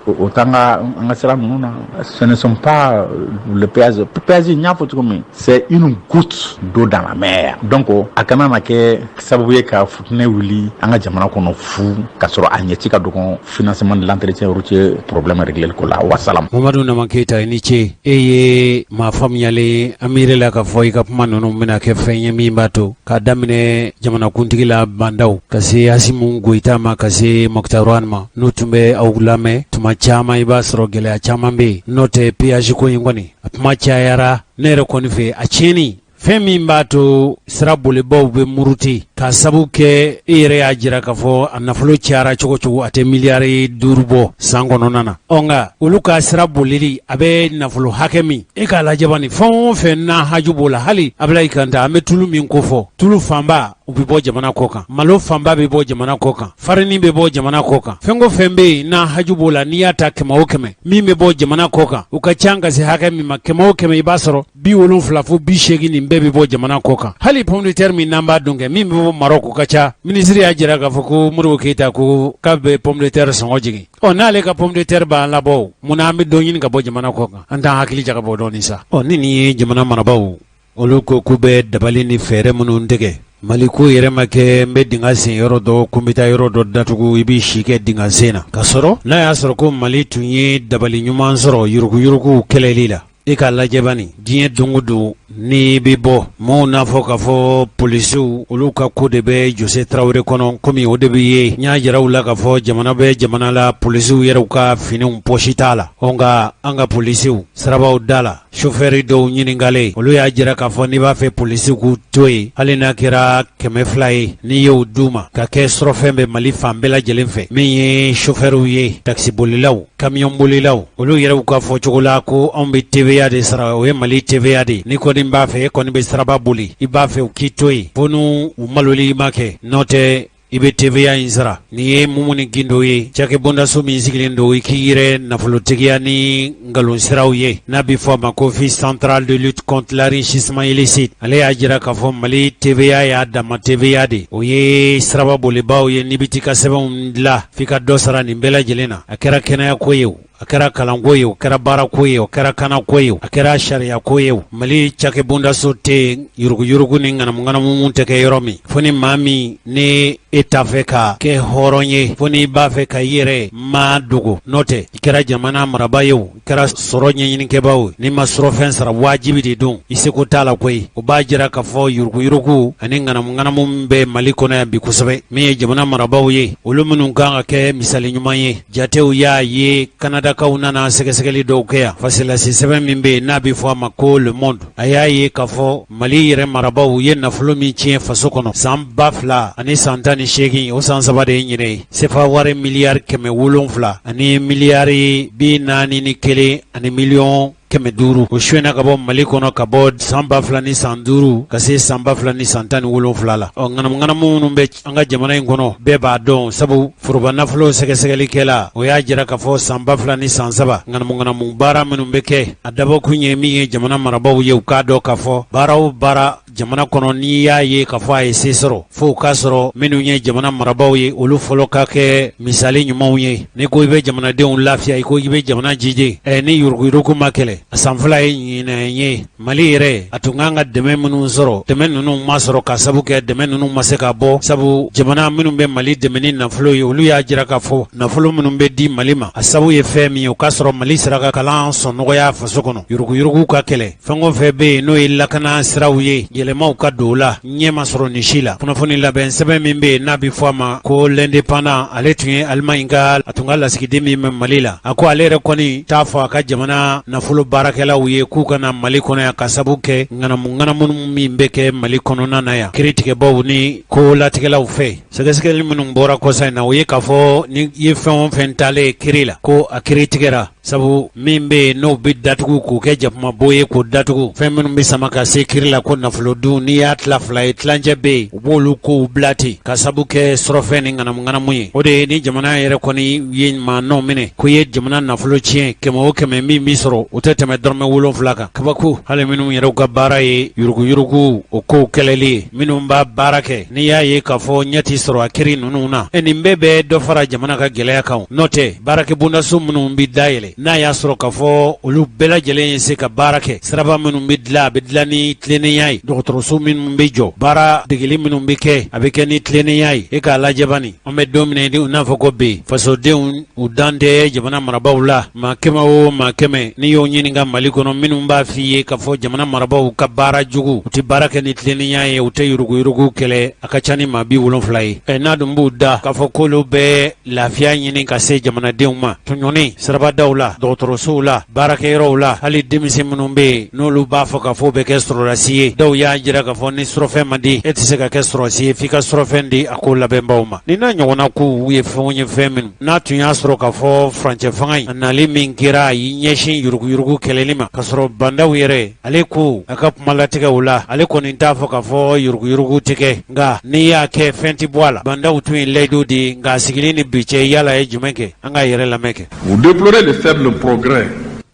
au tanga an ka sira ninnu na, ce ne sont pas le péage. Péage n y'a fɔ cogo min, c'est une goutte d'eau dans la mer. Donc a kana na kɛ sababu ye ka futinɛ wuli an ka jamana kɔnɔ fu ka sɔrɔ a ɲɛci ka dɔgɔn financement de l'entretien routier problème réglé ko la. Wassalam. Mamadu Namaketa ni ce e ye maa faamuyalen an miirila ka fɔ i ka kuma ninnu bɛna kɛ fɛn ye min b'a to k'a daminɛ jamanakuntigi la bandaw ka se Asimu Goyita ma ka se Moktaru An ma n'u tun bɛ aw lamɛn tuma caman i b'a sɔrɔ gɛlɛya caman bɛ yen n'o tɛ péage ko in kɔni a kuma cayara ne yɛrɛ kɔni fɛ a tiɲɛni fɛn min b'a to sira bolibaw bɛ muruti ka sabu kɛ e yɛrɛ y'a jira k'a fɔ a nafolo cayara cogo cogo a tɛ miliyari 5 bɔ san kɔnɔna na nka olu ka sira bolili a bɛ nafolo hakɛ min e k'a lajɛ bani fɛn o fɛn n'a haju b'o la hali Ablaye Kanta an bɛ tulu min ko fɔ tulu fanba u bɛ bɔ jamana kɔ kan malo fanba bɛ bɔ jamana kɔ kan farini bɛ bɔ jamana kɔ kan fɛn o fɛn bɛ yen n'a haju b'o la n'i y'a ta 100 o 100 min bɛ bɔ jamana kɔ kan u ka ca ka se hakɛ min ma 100 o 100 i b'a sɔrɔ 70 fo 80 nin bɛɛ bɛ bɔ jamana kɔ kan hali pomme de terre min n'an b'a dun kɛ min bɛ bɔ Maroc ka ca minisiri y'a jira k'a fɔ ko Modibo Keyita ko k'a bɛ pomme de terre sɔngɔ jigin n'ale ka pomme de terre b'an labɔ munna an bɛ dɔ ɲini ka bɔ jamana kɔ kan an t'an hakili jagabɔ dɔɔnin sa ni nin ye jamana marabaaw olu ko k'u bɛ dabali ni fɛɛrɛ minnu tigɛ Mali ko yɛrɛ ma kɛ n bɛ dingɛ sen yɔrɔ dɔ ko n bɛ taa yɔrɔ dɔ datugu i b'i si kɛ dingɛ sen na ka sɔrɔ n'a y'a sɔrɔ ko Mali tun ye dabali ɲuman sɔrɔ yuruguyurugu kɛlɛli la e k'a lajɛ bani diɲɛ don o don ni bɛ bɔ maaw n'a fɔ k'a fɔ polisiw olu ka ko de bɛ Jose Traoré kɔnɔ komi o de bɛ ye n y'a jira u la k'a fɔ jamana bɛ jamana la polisiw yɛrɛw ka finiw pɔsi t'a la nka an ka polisiw sirabaw da la chauffeur dɔw ɲininkalen olu y'a jira k'a fɔ n'i b'a fɛ polisiw k'u to yen hali n'a kɛra 200 ye n'i y'o d'u ma ka kɛ sɔrɔfɛn bɛ Mali fan bɛɛ lajɛlen fɛ min ye chauffeurw ye taxibolilaw camion bolilaw olu yɛrɛw ka fɔ cogo la ko anw bɛ TVA de sara o ye Mali TVA de ni kɔni b'a fɛ e kɔni bɛ siraba boli i b'a fɛ u k'i to yen fo n'u maloli i ma kɛ n'o tɛ i bɛ TVA in sara ni ye mumu ni gindo ye cakɛbondaso min sigilen don i k'i yɛrɛ nafolotigiya ni ngalon siraw ye n'a bɛ fɔ a ma ko Office central de lutte contre l'enrichissement illicite ale y'a jira k'a fɔ Mali TVA y'a dama TVA de o ye siraba bolibaw ye n'i bɛ t'i ka sɛbɛnw dilan f'i ka dɔ sara nin bɛɛ lajɛlen na a kɛra kɛnɛya ko ye o a kɛra kalanko ye o kɛra baarako ye o kɛra kanako ye o a kɛra sariyako ye o Mali cakɛbondaso tɛ yuruguyurugu ni ŋanamu tɛ kɛ yɔrɔ min fo ni maa min ni e t'a fɛ ka kɛ hɔrɔn ye fo ni b'a fɛ ka i yɛrɛ ma dogo n'o tɛ i kɛra jamana maraba ye o i kɛra sɔrɔ ɲɛɲinikɛba o n'i ma sɔrɔfɛn sara wajibi de don i seko t'a la koyi o b'a jira k'a fɔ yuruguyurugu ani ŋanamu min bɛ Mali kɔnɔ yan bi kosɛbɛ min ye jamana marabaw ye olu minnu kan ka kɛ misali ɲuman ye jatew y'a ye Kanadakaw nana sɛgɛsɛgɛli dɔw kɛ yan fasilasi sɛbɛn min bɛ yen n'a bɛ fɔ a ma ko Le Monde a y'a ye k'a fɔ Mali yɛrɛ marabaw ye nafolo min tiɲɛ faso kɔnɔ san 2000 ani san 18 o san 3 de ye ɲinɛ ye sefa wari miliyari 707 ani miliyari 41 ani miliyɔn 500 o suyɛnna ka bɔ Mali kɔnɔ ka bɔ san 2000 ni san 5 ka se san 2000 ni san 17 la ŋanamu minnu bɛ an ka jamana in kɔnɔ bɛɛ b'a dɔn sabu foroba nafolo sɛgɛsɛgɛlikɛla o y'a jira k'a fɔ san 2000 ni san 3 ŋanamu baara minnu bɛ kɛ a dabɔkun ye min ye jamana marabaw ye u k'a dɔn k'a fɔ baara o baara jamana kɔnɔ n'i y'a ye k'a fɔ a ye se sɔrɔ fo k'a sɔrɔ minnu ye jamana marabaw ye olu fɔlɔ ka kɛ misali ɲumanw ye n'i ko i bɛ jamanadenw lafiya i ko i bɛ jamana jije ni yuruguyurugu ma kɛlɛ a san 2 ye ɲinɛ ye Mali yɛrɛ a tun kan ka dɛmɛ minnu sɔrɔ dɛmɛ ninnu ma sɔrɔ ka sabu kɛ dɛmɛ ninnu ma se ka bɔ sabu jamana minnu bɛ Mali dɛmɛ ni nafolo ye olu y'a jira k'a fɔ nafolo minnu bɛ di Mali ma a sabu ye fɛn min ye o k'a sɔrɔ Mali sera ka kalan sɔn nɔgɔya faso kɔnɔ yuruguyurugu ka kɛlɛ fɛn o fɛn bɛ yen n'o ye lakana siraw ye yɛlɛmaw ka don o la ɲɛ ma sɔrɔ nin si la kunnafoni labɛn sɛbɛn min bɛ yen n'a bɛ fɔ a ma ko l'indépendant ale tun ye Allemagne ka a tun ka lasigiden min bɛ Mali la a ko ale yɛrɛ kɔni t'a fɔ a ka jamana nafolo baarakɛlaw ye k'u kana Mali kɔnɔ yan ka sabu kɛ ŋanamu min bɛ kɛ Mali kɔnɔna na yan kiiritigɛbaw ni ko latigɛlaw fɛ sɛgɛsɛgɛli minnu bɔra kɔsa in na o ye k'a fɔ ni ye fɛn o fɛn taalen kiiri la ko a kiiri tigɛra sabu min be no bi datugu k'o kɛ jakuma bo ye k'o datugu fɛn minnu bi sama ka se kiri la ko nafolo dun n'i y'a tila fila ye tilancɛ be u b'olu kow bila ten ka sabu kɛ sɔrɔfɛn ni ŋanamu ye o de ye ni jamana yɛrɛ kɔni ye maanɔw minɛ ko ye jamana nafolo tiɲɛ kɛmɛ o kɛmɛ min bi sɔrɔ o tɛ tɛmɛ dɔrɔmɛ 7 kan kabako hali minnu yɛrɛw ka baara ye yuruguyurugu o kow kɛlɛli ye minnu b'a baara kɛ n'i y'a ye k'a fɔ ɲɛti sɔrɔ a kiri ninnu na nin bɛɛ bɛ dɔ fara jamana ka gɛlɛya kan n'o tɛ baarakɛ bondaso minnu bi dayɛlɛ n'a y'a sɔrɔ k'a fɔ olu bɛɛ lajɛlen ye se ka baara kɛ siraba minnu bi dilan a bɛ dilan ni tilennenya ye dɔgɔtɔrɔso minnu bi jɔ baara degeli minnu bi kɛ a bɛ kɛ ni tilennenya ye e k'a lajɛ bani an bɛ don min n'a fɔ ko bi fasodenw u dan tɛ jamana marabaaw la maa kɛmɛ o maa kɛmɛ n'i y'o ɲininka Mali kɔnɔ minnu b'a f'i ye k'a fɔ jamana marabaaw ka baara jugu u tɛ baara kɛ ni tilennenya ye u tɛ yuruguyurugu kɛlɛ a ka ca ni maa 70 ye n'a dun b'u da k'a fɔ k'olu bɛ lafiya ɲini ka se jamanadenw ma tɔɲɔni sirabadaw la dɔgɔtɔrɔsow la baarakɛyɔrɔw la hali denmisɛn minnu bɛ yen n'olu b'a fɔ k'a fɔ bɛ kɛ sɔrɔdasi ye dɔw y'a jira k'a fɔ ni surɔfɛn man di e tɛ se ka kɛ sɔrɔdasi ye f'i ka surɔfɛn di a ko labɛnbaw ma ni n'a ɲɔgɔnna kow ye fɛnw ye fɛn minnu n'a tun y'a sɔrɔ k'a fɔ furancɛ fanga in a nali min kɛra a y'i ɲɛsin yuruguyurugu kɛlɛli ma k'a sɔrɔ bandaw yɛrɛ ale ko a ka kuma latigɛw la ale kɔni t'a fɔ k'a fɔ yuruguyurugu tɛ kɛ nka n'i y'a kɛ fɛn tɛ bɔ a la bandaw tun ye layidu di nka a sigilen ni bi cɛ yala ye jumɛn kɛ an ka yɛrɛ lamɛn kɛ. Vous déplorez le faible progrès.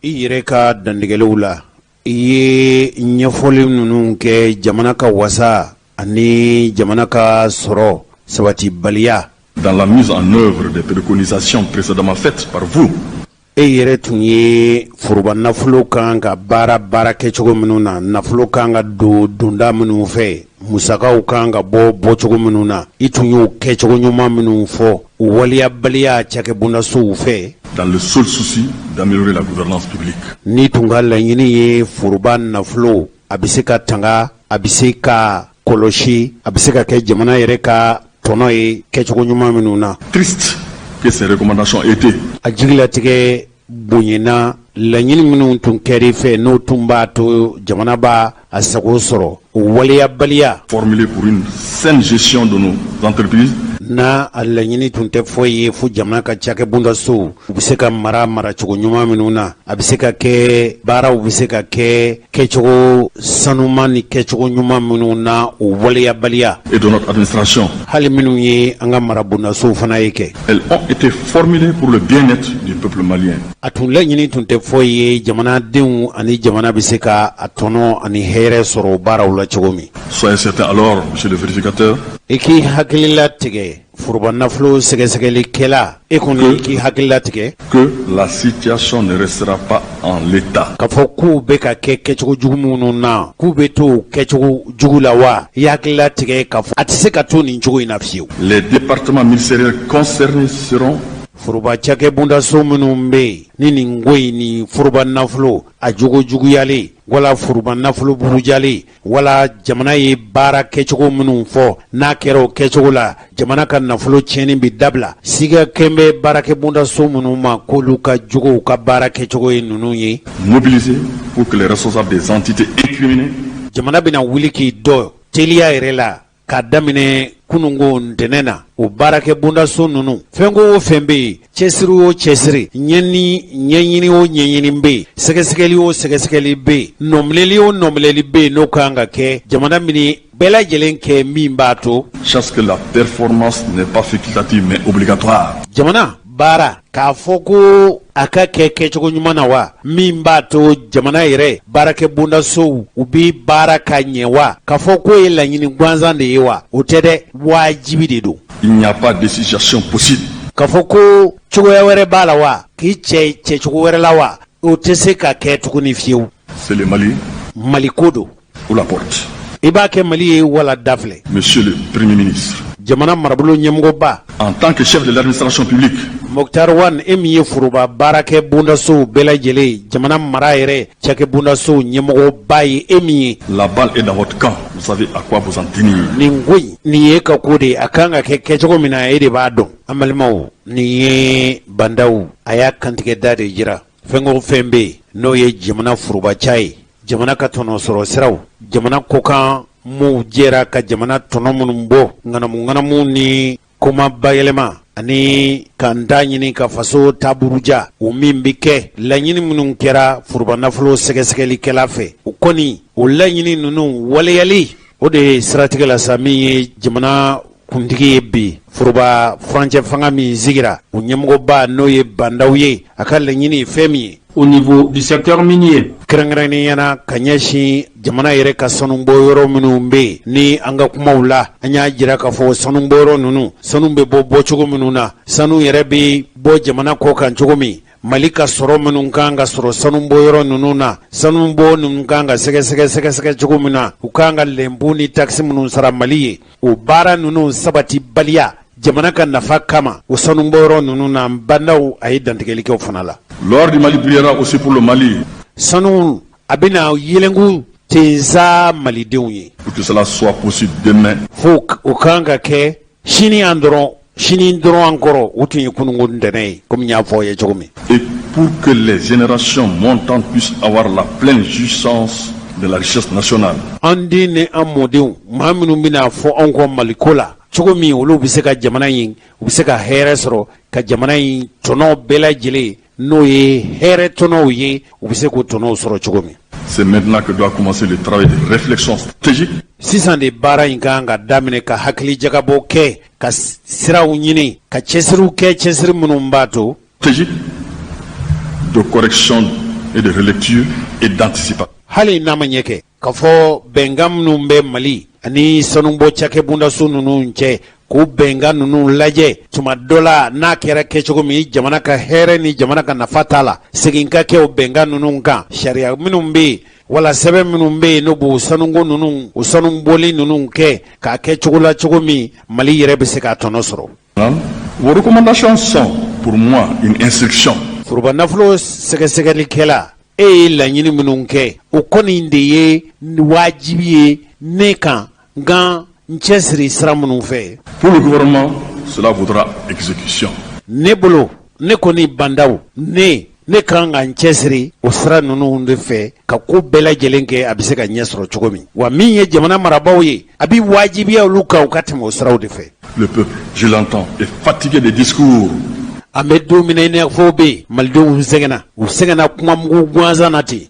I yɛrɛ ka dantigɛliw la i ye ɲɛfɔli ninnu kɛ jamana ka wasa ani jamana ka sɔrɔ sabatibaliya. Dans la mise en œuvre des préconisations précédemment faites par vous. E yɛrɛ tun ye foroba nafolo kan ka baara kɛcogo minnu na nafolo kan ka don donda minnu fɛ musakaw kan ka bɔ bɔcogo minnu na i tun y'o kɛcogo ɲuman minnu fɔ o waliyabaliya cakɛbondasow fɛ. Dans le seul souci d'améliorer la gouvernance publique. Ni tun ka laɲini ye foroba nafolo a bɛ se ka tanga a bɛ se ka kɔlɔsi a bɛ se ka kɛ jamana yɛrɛ ka tɔnɔ ye kɛcogo ɲuman minnu na. Triste que ces recommandations étaient. A jigilatigɛ bonyana laɲini minnu tun kɛr'i fɛ n'o tun b'a to jamana b'a a sago sɔrɔ o waliyabaliya. Formulé pour une saine gestion de nos entreprises. Na a laɲini tun tɛ foyi ye fo jamana ka cakɛbondasow u bɛ se ka mara cogo ɲuman minnu na a bɛ se ka kɛ baaraw bɛ se ka kɛ kɛcogo sanuman ni kɛcogo ɲuman minnu na o waliyabaliya. Et de notre administration. Hali minnu ye an ka marabondasow fana ye kɛ. Elles ont été formulées pour le bien-être du peuple malien. A tun laɲini tun tɛ foyi ye jamanadenw ani jamana bɛ se ka a tɔnɔ ani hɛrɛ sɔrɔ baaraw la cogo min. Soyez certain alors, monsieur le vérificateur. I k'i hakilila tigɛ foroba nafolo sɛgɛsɛgɛlikɛla e kɔni i k'i hakilila tigɛ que la situation ne restera pas en l'état. K'a fɔ k'u bɛ ka kɛ kɛcogo jugu minnu na k'u bɛ to kɛcogo jugu la wa i hakilila tigɛ k'a fɔ a tɛ se ka to nin cogo in na fiyewu. Les départements ministériels concernés seront. Foroba cakɛbondaso minnu bɛ yen ni nin ko in ni foroba nafolo a jogo juguyalen wala foroba nafolo burujalen wala jamana ye baara kɛcogo minnu fɔ n'a kɛra o kɛcogo la jamana ka nafolo tiɲɛni bi dabila siga kɛn bɛ baarakɛbondaso minnu ma k'olu ka jogow ka baara kɛcogo ye ninnu ye. Mobilisés pour que les responsables des entités incriminées. Jamana bɛna wuli k'i dɔ teliya yɛrɛ la k'a daminɛ kunungo ntɛnɛn na o baarakɛbondaso ninnu fɛnko o fɛn bɛ yen cɛsiri o cɛsiri ɲɛɲini o ɲɛɲini bɛ yen sɛgɛsɛgɛli o sɛgɛsɛgɛli bɛ yen nɔminɛli o nɔminɛli bɛ yen n'o kan ka kɛ jamana min bɛɛ lajɛlen kɛ min b'a to. Chaque que la performance n'est pas facultative mais obligatoire. Jamana baara k'a fɔ ko a ka kɛ kɛcogo ɲuman na wa min b'a to jamana yɛrɛ baarakɛbondasow u bɛ baara ka ɲɛ wa k'a fɔ k'o ye laɲini gansan de ye wa o tɛ dɛ wajibi de don. Il n'y a pas de situation possible. K'a fɔ ko cogoya wɛrɛ b'a la wa k'i cɛ cogo wɛrɛ la wa o tɛ se ka kɛ tuguni fiyewu. C'est le Mali. Mali ko don. Ou la porte. I b'a kɛ Mali ye wala da filɛ. Monsieur le Premier ministre. Jamana marabolo ɲɛmɔgɔba. En tant que chef de l'administration publique. Mokhtar Wan e min ye foroba baarakɛbondasow bɛɛ lajɛlen jamana mara yɛrɛ cakɛbondasow ɲɛmɔgɔba ye e min ye. La balle est dans votre camp. Vous savez à quoi vous en tenir. Nin ko in nin ye ka ko de a kan ka kɛ kɛcogo min na e de b'a dɔn. An balimaw nin ye bandaw a y'a kantigɛ da de jira fɛn o fɛn bɛ yen n'o ye jamana forobaca ye jamana ka tɔnɔ sɔrɔ siraw jamana kokan m'u jɛra ka jamana tɔnɔ minnu bɔ ŋanamu ni koma bayɛlɛma ani kanda ɲini ka faso taburuja o min bi kɛ laɲini minnu kɛra furuba nafolo sɛgɛsɛgɛlikɛla fɛ o kɔni o laɲini ninnu waleyali o de ye siratigɛ la sa min ye jamana kuntigi ye bi furuba furancɛ fanga min sigira o ɲɛmɔgɔba n'o ye bandaw ye a ka laɲini ye fɛn min ye au niveau du secteur minier. kɛrɛnkɛrɛnniyana ka ɲɛsin jamana yɛrɛ ka sanubɔ yɔrɔ minnu bɛ yen ni an ka kumaw la an y'a jira k'a fɔ sanubɔ yɔrɔ ninnu sanu bɛ bɔ cogo minnu na sanu yɛrɛ bɛ bɔ jamana kɔ kan cogo min Mali ka sɔrɔ minnu kan ka sɔrɔ sanubɔ yɔrɔ ninnu na sanubɔ ninnu kan ka sɛgɛsɛgɛ cogo min na u kan ka lɛnpu ni taxi minnu sara Mali ye o baara ninnu sabati baliya jamana ka nafa kama o sanubɔ yɔrɔ ninnu na bandaw a ye dantigɛlikɛw fana la. L'ordre du Mali priera aussi pour le Mali. Sanu a bɛna yelengu tensa malidenw ye. Pour que cela soit possible demain. Fo o kan ka kɛ sini an dɔrɔn an kɔrɔ o tun ye kununko ntɛnɛ ye komi n y'a fɔ ye cogo min. Et pour que les générations montantes puissent avoir la pleine jouissance de la richesse nationale. An den ni an mɔdenw maa minnu bɛna fɔ anw kɔ Maliko la cogo min olu bɛ se ka jamana in u bɛ se ka hɛrɛ sɔrɔ ka jamana in tɔnɔ bɛɛ lajɛlen n'o ye hɛrɛ tɔnɔw ye u bɛ se k'o tɔnɔw sɔrɔ cogo min. C'est maintenant que doit commencer le travail de réflexion stratégique. Sisan de baara in kan ka daminɛ ka hakili jagabɔ kɛ ka siraw ɲini ka cɛsiriw kɛ cɛsiri minnu b'a to. Stratégique de correction et de relecture et d'anticipation. Hali n'a ma ɲɛ kɛ ka fɔ bɛnkan minnu bɛ Mali ani sanubɔ cakɛbondaso ninnu cɛ k'o bɛnkan ninnu lajɛ tuma dɔ la n'a kɛra kɛcogo min jamana ka hɛrɛ ni jamana ka nafa t'a la segin ka kɛ o bɛnkan ninnu kan sariya minnu bɛ yen wala sɛbɛn minnu bɛ yen n'o b'o sanuko ninnu o sanubɔli ninnu kɛ k'a kɛ cogo la cogo min Mali yɛrɛ bɛ se k'a tɔnɔ sɔrɔ. Vos recommandations sont pour moi une instruction. Furuba nafolo sɛgɛsɛgɛlikɛla e ye laɲini minnu kɛ o kɔni de ye wajibi ye ne kan nka n cɛsiri sira minnu fɛ. Pour le gouvernement, cela vaudra exécution. Ne bolo ne kɔni bandaw ne kan ka n cɛsiri o sira ninnu de fɛ ka ko bɛɛ lajɛlen kɛ a bɛ se ka ɲɛ sɔrɔ cogo min wa min ye jamana marabaaw ye a bɛ wajibiya olu kan u ka tɛmɛ o siraw de fɛ. Le peuple, je l'entends, est fatigué des discours. An bɛ don min na i n'a fɔ bɛ yen malidenw sɛgɛnna kuma mugu gansan na ten.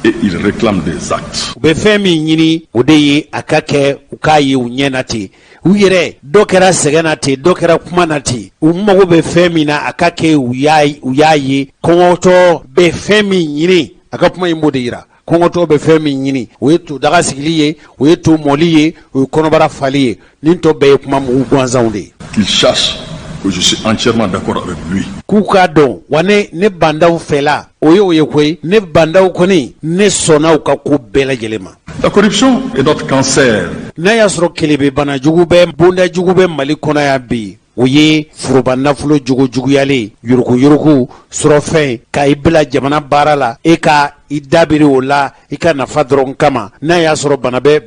Et il réclame des actes. U bɛ fɛn min ɲini o de ye a ka kɛ u k'a ye u ɲɛ na ten u yɛrɛ dɔ kɛra sɛgɛn na ten dɔ kɛra kuma na ten u mago bɛ fɛn min na a ka kɛ u y'a ye kɔngɔtɔ bɛ fɛn min ɲini a ka kuma in b'o de yira kɔngɔtɔ bɛ fɛn min ɲini o ye to daga sigili ye o ye to mɔli ye o ye kɔnɔbara fali ye nin tɔ bɛɛ ye kuma mugu gansanw de ye. Qu'il sache que je suis entièrement d'accord avec lui. K'u k'a dɔn wa ne bandaw fɛla o ye koyi ne bandaw kɔni ne sɔnna u ka ko bɛɛ lajɛlen ma. La corruption est notre cancer. N'a y'a sɔrɔ kelebe bana jugu bɛ bonda jugu bɛ Mali kɔnɔ yan bi o ye furuba nafolo juguyalen yuruku sɔrɔfɛn ka i bila jamana baara la e ka i dabiri o la i ka nafa dɔrɔn kama n'a y'a sɔrɔ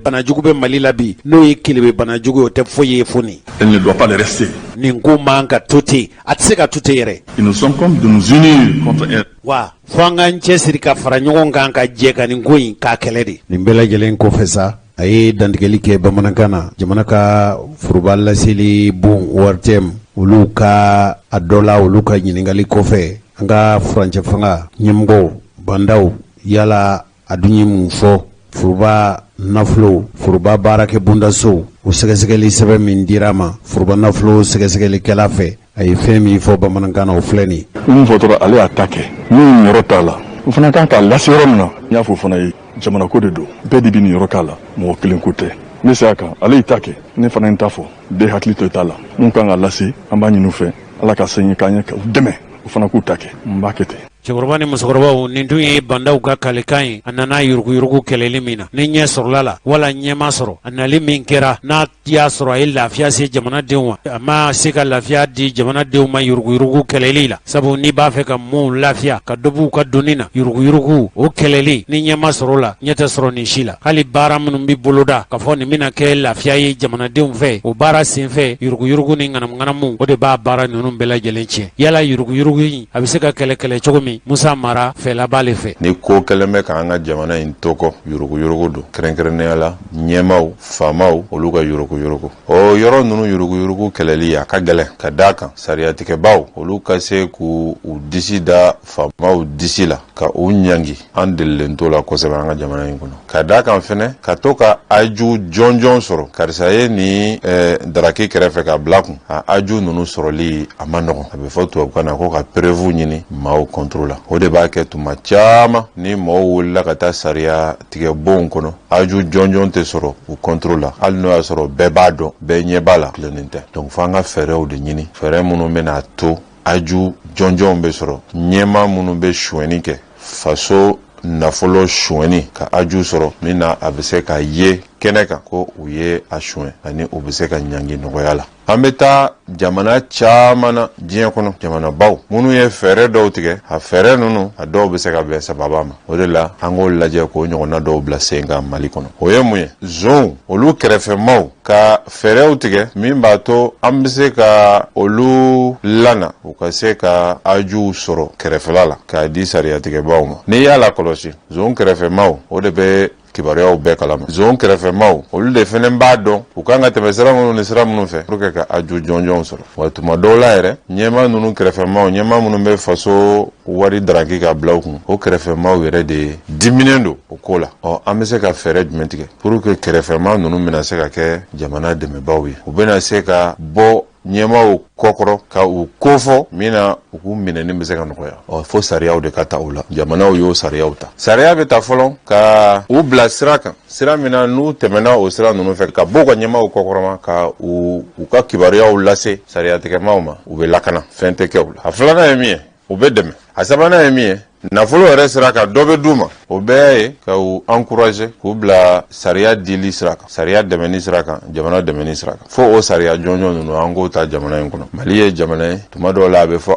bana jugu bɛ Mali la bi n'o ye kelebe bana jugu o tɛ foyi ye foni. Elle ne doit pas le rester. Nin ko man ka to ten a tɛ se ka to ten yɛrɛ. Il nous sommes de nous unir contre elle. Wa fo an k'an cɛsiri ka fara ɲɔgɔn kan ka jɛ ka nin ko in k'a kɛlɛ de. Nin bɛɛ lajɛlen kɔfɛ sa a ye dantigɛli kɛ bamanankan na jamana ka furuba laseli bon ORTM olu ka a dɔ la olu ka ɲininkali kɔfɛ an ka furancɛ fanga ɲɛmɔgɔw bandaw yala a dun ye mun fɔ furuba nafolo furuba baarakɛ bondaso o sɛgɛsɛgɛli sɛbɛn min dira ma furuba nafolo sɛgɛsɛgɛlikɛla fɛ a ye fɛn min fɔ bamanankan na o filɛ nin ye. Min fɔ dɔrɔn ale y'a ta kɛ min yɔrɔ t'a la o fana kan k'a lase yɔrɔ min na n y'a fɔ fana ye jamana ko de don bɛɛ de bɛ nin yɔrɔ k'a la mɔgɔ kelen ko tɛ ne se a kan ale y'i ta kɛ ne fana ye n ta fɔ bɛɛ hakili to t'a la mun kan ka lase an b'a ɲini u fɛ ala ka se ɲɛ k'an ɲɛ u dɛmɛ o fana k'u ta kɛ n b'a kɛ ten. Cɛkɔrɔba ni musokɔrɔbaw nin tun ye bandaw ka kalekan ye a nana yuruguyurugu kɛlɛli min na ni ɲɛ sɔrɔla la wala ɲɛma sɔrɔ a nali min kɛra n'a y'a sɔrɔ a ye lafiya se jamanadenw ma a ma se ka lafiya di jamanadenw ma yuruguyurugu kɛlɛli la sabu n'i b'a fɛ ka mɔɔw lafiya ka dɔ b'u ka donni na yuruguyurugu o kɛlɛli ni ɲɛma sɔrɔ la ɲɛ tɛ sɔrɔ nin si la hali baara minnu bɛ boloda ka fɔ nin bɛna kɛ lafiya ye jamanadenw fɛ o baara senfɛ yuruguyurugu ni ŋanamuŋanamu o de b'a baara ninnu bɛɛ lajɛlen tiɲɛ yala yuruguyurugu in a bɛ se ka kɛlɛ cogo min kɔni Musa Mara fɛlaba le fɛ. Ni ko kɛlen bɛ k'an ka jamana in tɔkɔ yurugu don kɛrɛnkɛrɛnnenya la ɲɛmaw faamaw olu ka yurugu o yɔrɔ ninnu yurugu kɛlɛli a ka gɛlɛn ka d'a kan sariyatigɛbaw olu ka se k'u disi da faamaw disi la ka u ɲangi an delilen to la kosɛbɛ an ka jamana in kɔnɔ ka d'a kan fɛnɛ ka to ka aju jɔnjɔn sɔrɔ karisa ye ni daraki kɛrɛfɛ ka bila kun a aju ninnu sɔrɔli a ma nɔgɔn a bɛ fɔ tubabukan na ko ka preuve ɲini maaw contre la o de b'a kɛ tuma caman ni maaw wulila ka taa sariya tigɛ bon kɔnɔ aju jɔnjɔn tɛ sɔrɔ u contre la hali n'o y'a sɔrɔ bɛɛ b'a dɔn bɛɛ ɲɛ b'a la tilennen tɛ donc fo an ka fɛɛrɛw de ɲini fɛɛrɛ minnu bɛna to aju jɔnjɔnw bɛ sɔrɔ ɲɛma minnu bɛ suɲɛni kɛ faso nafolo suɲɛni ka aju sɔrɔ min na a bɛ se ka ye kɛnɛ kan ko u ye a suɲɛ ani u bɛ se ka ɲangi nɔgɔya la an bɛ taa jamana caman na diɲɛ kɔnɔ jamanabaw minnu ye fɛɛrɛ dɔw tigɛ a fɛɛrɛ ninnu a dɔw bɛ se ka bɛn sababa ma o de la an k'o lajɛ k'o ɲɔgɔnna dɔw bila sen kan Mali kɔnɔ o ye mun ye zonw olu kɛrɛfɛmaw ka fɛɛrɛw tigɛ min b'a to an bɛ se ka olu lana u ka se ka ajuw sɔrɔ kɛrɛfɛla la k'a di sariyatigɛbaw ma n'i y'a lakɔlɔsi zon kɛrɛfɛmaw o de bɛ kibaruyaw bɛɛ kalama zon kɛrɛfɛmaw olu de fɛnɛ b'a dɔn u kan ka tɛmɛ sira minnu ni sira minnu fɛ pour que ka aju jɔnjɔnw sɔrɔ wa tuma dɔw la yɛrɛ ɲɛma ninnu kɛrɛfɛmaw ɲɛma minnu bɛ faso wari daraki ka bila u kun o kɛrɛfɛmaw yɛrɛ de diminen don o ko la an bɛ se ka fɛɛrɛ jumɛn tigɛ pour que kɛrɛfɛma ninnu bɛna se ka kɛ jamana dɛmɛbaw ye u bɛna se ka bɔ ɲɛmaw kɔkɔrɔ ka u kofɔ min na u k'u minɛni bɛ se ka nɔgɔya fo sariyaw de ka ta u la jamanaw y'o sariyaw ta sariya bɛ ta fɔlɔ ka u bila sira kan sira min na n'u tɛmɛna o sira ninnu fɛ ka bɔ ka ɲɛmaw kɔkɔrɔma ka u ka kibaruyaw lase sariyatigɛmaw ma u bɛ lakana fɛn tɛ kɛ u la a filanan ye min ye u bɛ dɛmɛ a sabanan ye min ye nafolo yɛrɛ sira kan dɔ bɛ d'u ma o bɛɛ ye ka u encourager k'u bila sariya dili sira kan sariya dɛmɛni sira kan jamana dɛmɛni sira kan fo o sariya jɔnjɔn ninnu an k'o ta jamana in kɔnɔ Mali ye jamana ye tuma dɔw la a bɛ fɔ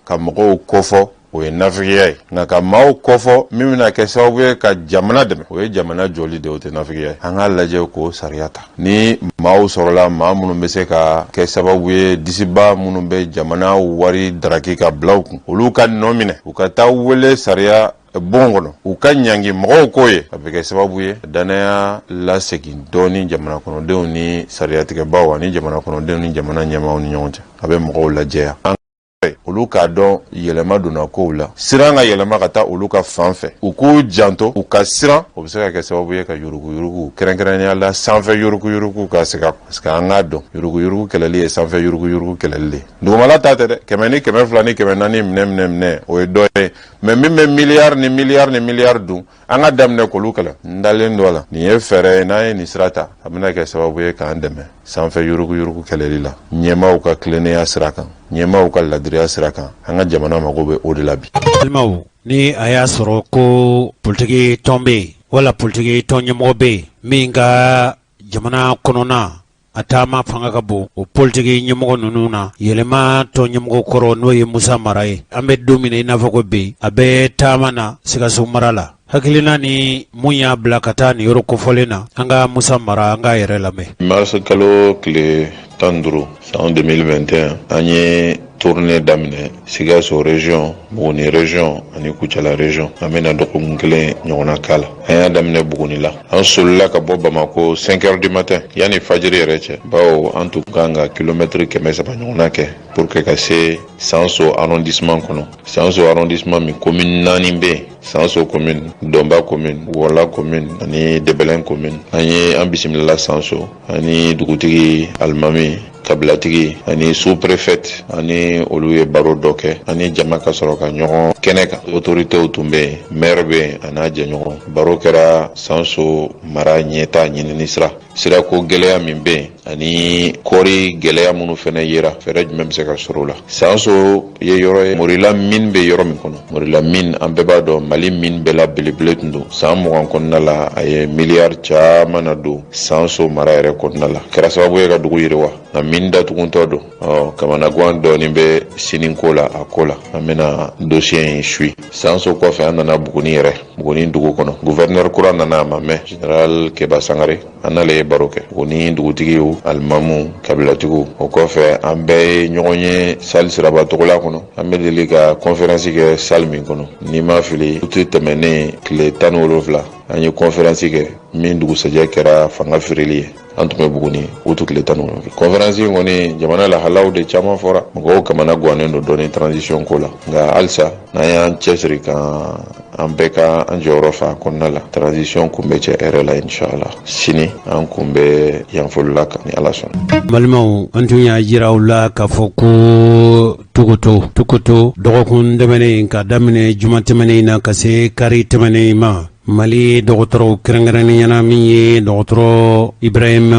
ka mɔgɔw kofɔ o ye nafigiya ye nka ka maaw kɔfɔ min bɛna kɛ sababu ye ka jamana dɛmɛ o ye jamana jɔli de o tɛ nafigiya ye an k'a lajɛ k'o sariya ta ni maaw sɔrɔla maa minnu bɛ se ka kɛ sababu ye disiba minnu bɛ jamana wari daraki ka bila u kun olu ka nɔ minɛ u ka taa wele sariya bon kɔnɔ u ka ɲangi mɔgɔw k'o ye a bɛ kɛ sababu ye danaya lasegin dɔɔni jamana kɔnɔdenw ni sariyatigɛbaw ani jamana kɔnɔdenw ni jamana ɲɛmaaw ni ɲɔgɔn cɛ a bɛ mɔgɔw lajɛya olu k'a dɔn yɛlɛma donna kow la siran ka yɛlɛma ka taa olu ka fan fɛ u k'u janto u ka siran o bɛ se ka kɛ sababu ye ka yuruguyurugu kɛrɛnkɛrɛnnenya la sanfɛ yuruguyurugu ka se ka parce que an k'a dɔn yuruguyurugu kɛlɛli ye sanfɛ yuruguyurugu kɛlɛli de dugumala ta tɛ dɛ 100 ni 200 ni 400 minɛ o ye dɔ ye mais min bɛ miliyari dun an ka daminɛ k'olu kɛlɛ n dalen don a la nin ye fɛɛrɛ ye n'an ye nin sira ta a bɛna kɛ sababu ye k'an dɛmɛ sanfɛ yuruguyurugu kɛlɛli la ɲɛmaaw ka tilennenya sira kan ɲɛmaaw ka ladiriya sira kan an ka jamana mago bɛ o de la bi. Balimaw ni a y'a sɔrɔ ko politiki tɔn bɛ yen wala politiki tɔn ɲɛmɔgɔ bɛ yen min ka jamana kɔnɔna a taama fanga ka bon o politiki ɲɛmɔgɔ ninnu na yɛlɛma tɔn ɲɛmɔgɔ kɔrɔ n'o ye Musa Mara ye an bɛ don min na i n'a fɔ ko bi a bɛ taama na Sikaso mara la hakilina ni mun y'a bila ka taa nin yɔrɔ kofɔlen na an ka Musa Mara an k'a yɛrɛ lamɛn. Mars kalo tile 15 san 2021 an ye tournée daminɛ Sikaso région Buguni région ani Kucala région an bɛna dɔgɔkun kelen ɲɔgɔnna k'a la an y'a daminɛ Buguni la an solila ka bɔ Bamako 5 heures du matin yanni fajiri yɛrɛ cɛ bawo an tun kan ka kilomètre 300 ɲɔgɔnna kɛ pour que ka se Sanso arrondissement kɔnɔ Sanso arrondissement min commune 4 bɛ yen Sanso commune Domba commune Wola commune ani Debelin commune an ye an bisimila Sanso ani dugutigi Alimami kabilatigi ani sous-préfète ani olu ye baro dɔ kɛ ani jama ka sɔrɔ ka ɲɔgɔn kɛnɛ kan autoritéw tun bɛ yen maire bɛ yen a n'a jɛɲɔgɔn baro kɛra Sanso mara ɲɛta ɲinini sirako gɛlɛya min bɛ yen ani kɔɔri gɛlɛya minnu fana yera fɛɛrɛ jumɛn bɛ se ka sɔrɔ o la Sanso ye yɔrɔ ye morila mine bɛ yɔrɔ min kɔnɔ morila mine an bɛɛ b'a dɔn Mali mine bɛɛ la belebele tun don san 20 kɔnɔna la a ye miliyari caman na don Sanso mara yɛrɛ kɔnɔna la kɛra sababu ye ka dugu yiriwa a mine datugutɔ don kamanagan dɔɔni bɛ siniko la a ko la an bɛna dossier in suit Sanso kɔfɛ an nana Buguni yɛrɛ Buguni dugu kɔnɔ gouverneur kura nana a ma mɛn général Keba Sangare an n'ale ye baro kɛ o ni dugutigiw alimamu kabilatigiw o kɔfɛ an bɛɛ ye ɲɔgɔn ye sali siraba togola kɔnɔ an bɛ deli ka conférence kɛ sali min kɔnɔ n'i ma fili utu tɛmɛnen tile 17 an ye conférence kɛ min dugusɛjɛ kɛra fanga feereli ye an tun bɛ Buguni utu tile 17 conférence in kɔni jamana lahalaw de caman fɔra mɔgɔw kamana guwanen don dɔɔni transition ko la nka halisa n'an y'an cɛsiri kan an bɛɛ ka an jɔyɔrɔ fa kɔnɔna la transition kun bɛ cɛ hɛrɛ la inshallah sini an kun bɛ yanfolila kan ni ala sɔnna. Balimaw an tun y'a jira u la k'a fɔ ko Tukuto dɔgɔkun tɛmɛnen ka daminɛ juma tɛmɛnen na ka se kari tɛmɛnen ma Mali dɔgɔtɔrɔ kɛrɛnkɛrɛnnenya min ye dɔgɔtɔrɔ Ibrahim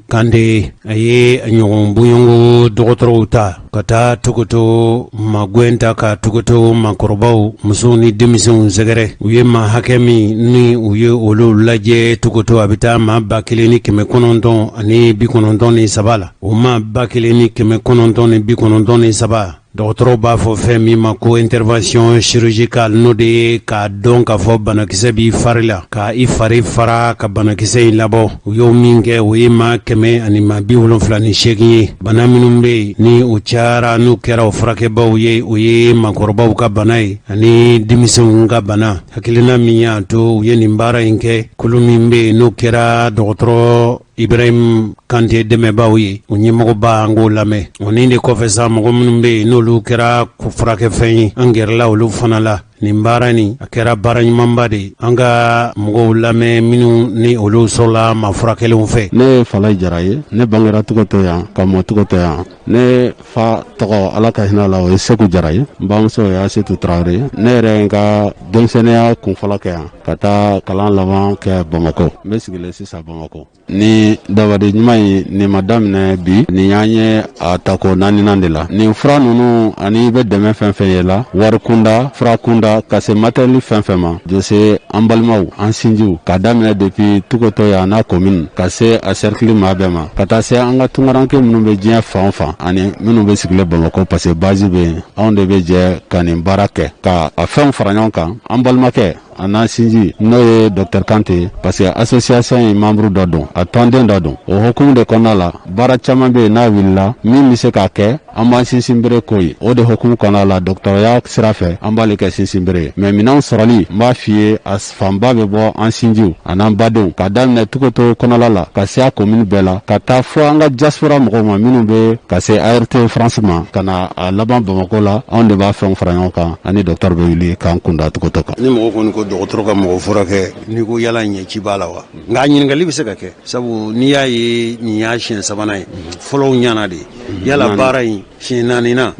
Kande a ye ɲɔgɔn bonyɔngo dɔgɔtɔrɔw ta ka taa Tukuto magwɛn ta ka Tukuto makɔrɔbaw musow ni denmisɛnw sɛgɛrɛ u ye maa hakɛ min ni u ye olu lajɛ Tukuto a bɛ taa maa 1993 la o maa 1993 dɔgɔtɔrɔw b'a fɔ fɛn min ma ko intervention chirurgicale n'o de ye k'a dɔn k'a fɔ banakisɛ b'i fari la ka i fari fara ka banakisɛ in labɔ u y'o min kɛ o ye maa 178 ye bana minnu bɛ yen ni o cayara n'u kɛra o furakɛbaw ye o ye makɔrɔbaw ka bana ye ani denmisɛnw ka bana hakilina min y'a to u ye nin baara in kɛ kulu min bɛ yen n'o kɛra dɔgɔtɔrɔ Ibrahim Kante dɛmɛbaaw ye o ɲɛmɔgɔba an k'o lamɛn o ni de kɔfɛ sa mɔgɔ minnu bɛ yen n'olu kɛra furakɛfɛn ye an gɛrɛla olu fana la nin baara nin a kɛra baara ɲumanba de an ka mɔgɔw lamɛn minnu ni olu sɔrɔla ma furakɛlenw fɛ. Ne ye Falaye Jara ye ne bangera Tukuto yan ka mɔ Tukuto yan ne fa tɔgɔ ala ka hinɛ la o ye Seku Jara ye n bamuso ye Asetu Traore ne yɛrɛ n ka denmisɛnniya kunfɔlɔ kɛ yan ka taa kalan laban kɛ Bamakɔ n bɛ sigilen sisan Bamakɔ ni dawade ɲuman ye nin ma daminɛ bi nin y'an ye a tako 4nan de la nin fura ninnu ani bɛ dɛmɛ fɛn fɛn ye la wari kunda fura kunda ka se matériel fɛn fɛn ma jose an balimaw an sinjiw ka daminɛ depuis Tukuto yan n'a commune ka se a cercle maa bɛɛ ma ka taa se an ka tungaranke minnu bɛ diɲɛ fan o fan ani minnu bɛ sigilen Bamakɔ parce que base bɛ yen anw de bɛ jɛ ka nin baara kɛ ka a fɛnw fara ɲɔgɔn kan an balimakɛ a n'a sinji n'o ye Dr Kante parce que association ye membre dɔ don a tɔnden dɔ don o hukumu de kɔnɔna la baara caman bɛ yen n'a wulila min bɛ se k'a kɛ an b'an sinsin bere ko ye o de hukumu kɔnɔna la dɔgɔtɔrɔya sira fɛ an b'ale kɛ sinsin bere ye mais minɛnw sɔrɔli n b'a f'i ye a fanba bɛ bɔ an sinjiw a n'an badenw ka daminɛ Tukuto kɔnɔna la ka se a commune bɛɛ la ka taa fɔ an ka diaspora mɔgɔw ma minnu bɛ ka se ART France ma ka na a laban Bamakɔ la anw de b'a fɛnw fara ɲɔgɔn kan ani docteur bɛ wuli k'an kunda Tukuto kan. Ni mɔgɔ kɔni ko dɔgɔtɔrɔ ka mɔgɔ furakɛ n'i ko yala ɲɛci b'a la wa nka ɲininkali bɛ se ka kɛ sabu n'i y'a ye nin y'a siɲɛ 3nan ye fɔlɔw ɲana de yala baara in siɲɛ 4nan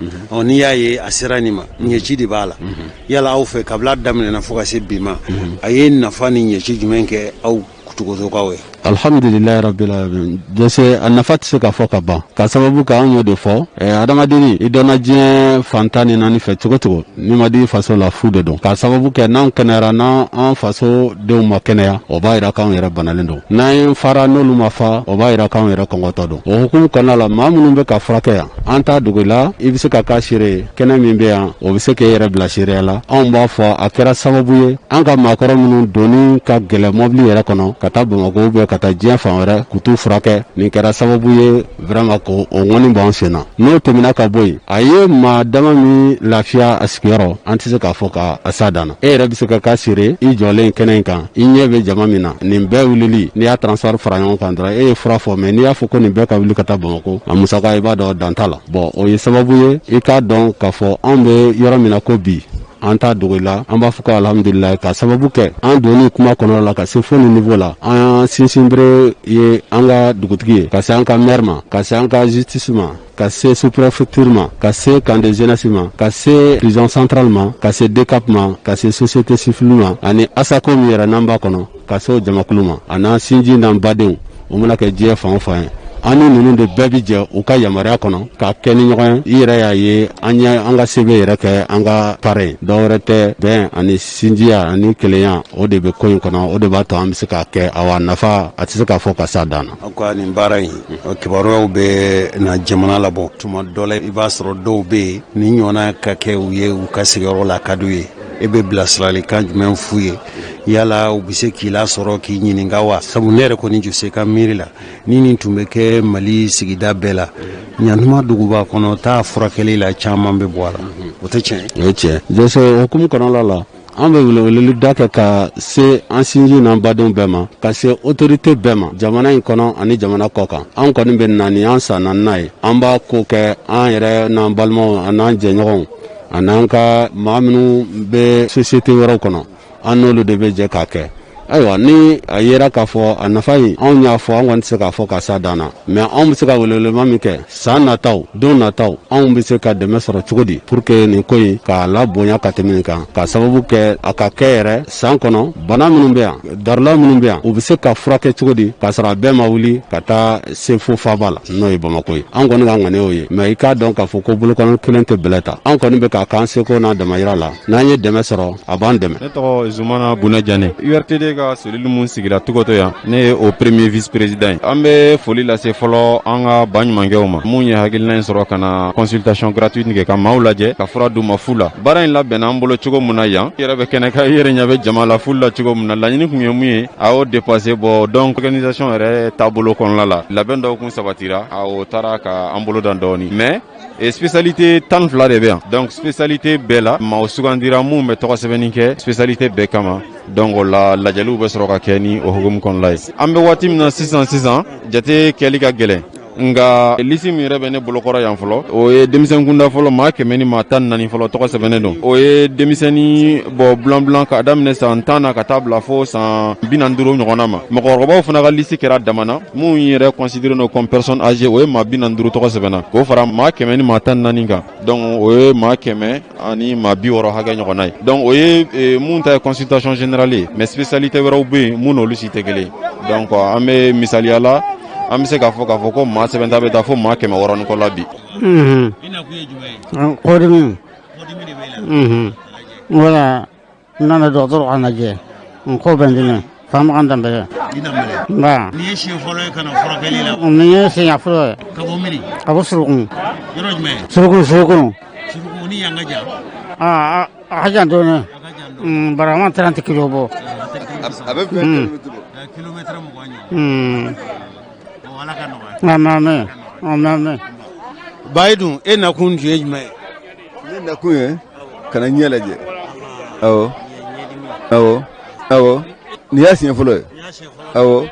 n'i y'a ye a sera nin ma ɲɛci de b'a la yala aw fɛ kabila daminɛna fo ka se bi ma a ye nafa ni ɲɛci jumɛn kɛ aw Tukutokaw ye. Alhamdulilayi rabbil alamin jose a nafa tɛ se ka fɔ ka ban ka sababu kɛ an y'o de fɔ adamadenni i dɔnna diɲɛ fantan ni naani fɛ cogo cogo n'i ma di faso la fu de don ka sababu kɛ n'an kɛnɛyara n'an faso denw ma kɛnɛya o b'a yira k'anw yɛrɛ banalen don n'an ye fara n'olu ma fa o b'a yira k'anw yɛrɛ kɔngɔtɔ don o hukumu kɔnɔna la maa minnu bɛ ka furakɛ yan an t'a dogo la i bɛ se ka k'a seere ye kɛnɛ min bɛ yan o bɛ se k'e yɛrɛ bila seereya la anw b'a fɔ a kɛra sababu ye an ka maakɔrɔ minnu donni ka gɛlɛ mɔbili yɛrɛ kɔnɔ ka taa Bamakɔ bɛ ka taa diɲɛ fan wɛrɛ k'u t'u furakɛ nin kɛra sababu ye vraiment ko o ŋɔni b'an sen na n'o tɛmɛna ka bɔ yen a ye maa dama min lafiya a sigiyɔrɔ an tɛ se k'a fɔ ka a sa dan na e yɛrɛ bɛ se ka k'a seere i jɔlen kɛnɛ in kan i ɲɛ bɛ jama min na nin bɛɛ wulili n'i y'a transfert fara ɲɔgɔn kan dɔrɔn e ye fura fɔ mais n'i y'a fɔ ko nin bɛɛ ka wuli ka taa Bamakɔ a musaka i b'a dɔn dan t'a la bon o ye sababu ye i k'a dɔn k'a fɔ anw bɛ yɔrɔ min na ko bi an t'a dogo la an b'a fɔ ko alhamdulilayi ka sababu kɛ an donni kuma kɔnɔ la ka se fo nin niveau la an sinsinbere ye an ka dugutigi ye ka se an ka maire ma ka se an ka justice ma ka se sous-préfecture ma ka se camp de jeunesse ma ka se prison centrale ma ka se DCAP ma ka se société civile ma ani asako min yɛrɛ n'an b'a kɔnɔ ka se o jamakulu ma a n'an sinji n'an badenw o mana kɛ diɲɛ fan o fan ye an ni ninnu de bɛɛ bi jɛ u ka yamaruya kɔnɔ ka kɛ ni ɲɔgɔn ye i yɛrɛ y'a ye an ye an ka sebe yɛrɛ kɛ an ka pare ye dɔwɛrɛ tɛ bɛn ani sinjiya ani kelenya o de bɛ ko in kɔnɔ o de b'a to an bɛ se k'a kɛ awa nafa a tɛ se k'a fɔ ka s'a dan na. aw ka nin baara in kibaruyaw bɛ na jamana labɔ tuma dɔ la i b'a sɔrɔ dɔw bɛ yen ni ɲɔgɔnna ka kɛ u ye u ka sigiyɔrɔ la ka d'u ye e bɛ bilasiralikan jumɛn f'u ye yala u bɛ se k'i lasɔrɔ k'i ɲininka wa sabu ne yɛrɛ kɔni ju se ka miiri la ni nin tun bɛ kɛ Mali sigida bɛɛ la ɲantuma duguba kɔnɔ taa furakɛli la caman bɛ bɔ a la o tɛ tiɲɛ ye. O ye tiɲɛ jose hukumu kɔnɔla la an bɛ weleweleli da kɛ ka se an sinji n'an badenw bɛɛ ma ka se autorité bɛɛ ma jamana in kɔnɔ ani jamana kɔ kan an kɔni bɛ na ni an san naaninan ye an b'a ko kɛ an yɛrɛ n'an balimaw a n'an jɛɲɔgɔnw a n'an ka maa minnu bɛ société wɛrɛw kɔnɔ an n'olu de bɛ jɛ k'a kɛ ayiwa ni a yera k'a fɔ a nafa in anw y'a fɔ an kɔni tɛ se k'a fɔ ka s'a dan na mais anw bɛ se ka welewelema min kɛ san nataw don nataw anw bɛ se ka dɛmɛ sɔrɔ cogo di pour que nin ko in k'a labonya ka tɛmɛ nin kan ka sababu kɛ a ka kɛ yɛrɛ san kɔnɔ bana minnu bɛ yan darula minnu bɛ yan u bɛ se ka furakɛ cogo di k'a sɔrɔ a bɛɛ ma wuli ka taa se fo faaba la n'o ye Bamako ye an kɔni ka ŋaniya y'o ye mais i k'a dɔn k'a fɔ ko bolokɔnɔ kelen tɛ bɛlɛ ta an kɔni bɛ k'a k'an seko n'a damayira la n'an ye dɛmɛ sɔrɔ a b'an dɛmɛ. Ne tɔgɔ Zumana Buna Jane URTD ka solili mun sigira Togoto yan ne ye o premier vice président an bɛ foli lase fɔlɔ an ka baɲumankɛw ma mun ye hakilina in sɔrɔ ka na consultation gratuite kɛ ka maaw lajɛ ka fura d'u ma fu la baara in labɛnna an bolo cogo min na yan i yɛrɛ bɛ kɛnɛ kan i yɛrɛ ɲɛ bɛ jama la fu la cogo min na laɲini kun ye mun ye a y'o dépassé donc organisation yɛrɛ taabolo kɔnɔna la labɛn dɔw kun sabatira a o taara ka an bolo dan dɔɔni mais spécialité 12 de bɛ yan donc spécialité bɛɛ la maaw sugandira mun bɛ tɔgɔ sɛbɛnni kɛ spécialité bɛɛ kama donc o la lajɛliw bɛ sɔrɔ ka kɛ ni o hukumu kɔnɔla ye an bɛ waati min na sisan jate kɛli ka gɛlɛn nga lisi min yɛrɛ bɛ ne bolokɔrɔ yan fɔlɔ o ye denmisɛn kunda fɔlɔ maa 100 ni maa 14 fɔlɔ tɔgɔ sɛbɛnnen don o ye denmisɛnni bɔ blanc ka daminɛ san 10 na ka taa bila fo san 45 ɲɔgɔnna ma mɔgɔkɔrɔbaw fana ka lisi kɛra damana mun yɛrɛ considéré no comme personne âgée o ye maa 45 tɔgɔ sɛbɛnna k'o fara maa 100 ni maa 14 kan donc o ye maa 100 ani maa 60 hakɛ ɲɔgɔnna ye donc o ye mun ta ye consultation générale ye mais spécialité wɛrɛw bɛ yen mun n'olu si tɛ kelen donc an bɛ misaliya la an bɛ se k'a fɔ ko maa sɛbɛnta bɛ taa fo maa 160 ni kɔ la bi. kɔdimi wala n nana dɔgɔtɔrɔ ka lajɛ n ko bɛ n dimi faama kan danbɛ nba ni ye siɲɛ fɔlɔ ye ka na furakɛli la nin ye siɲɛ fɔlɔ ye ka bɔ miri a bɔ surukun yɔrɔ jumɛn surukun ni yan ka jan a ka jan dɔɔnin barama 30 kilo bɔ a bɛ fɛn kilomètre 20 ala ka nɔgɔya amen bayi dun e nakun tun ye jumɛn ye ne nakun ye kana ɲɛ lajɛ awɔ nin y'a siɲɛ fɔlɔ ye awɔ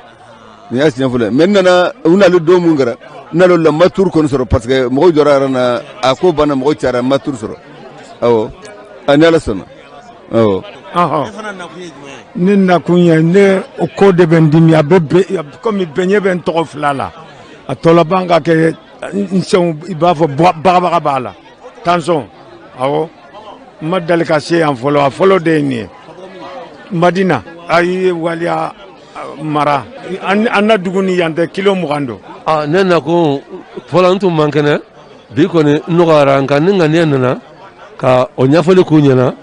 nin y'a siɲɛ fɔlɔ ye mais n nana u n'ale don mun kɛra n n'ale la ma tour kɔni sɔrɔ parce que mɔgɔw jɔra yɛrɛ na a ko banna mɔgɔw cayara ma tour sɔrɔ awɔ a ni ala sɔnna awɔ ne nakun ye ne o ko de bɛ n dimi a bɛ komi bɛɲɛ bɛ n tɔgɔ fila la a tɔ laban ka kɛ n sɛnw i b'a fɔ bagabaga b'a la tension awɔ n ma dali ka se yan fɔlɔ a fɔlɔ de ye nin ye Madina a ye waliya mara an na dugu ni yan tɛ kilo 20 don. Ne nakun fɔlɔ n tun man kɛnɛ bi kɔni n nɔgɔyara nka ni ŋaniya nana ka o ɲɛfɔli k'u ɲɛna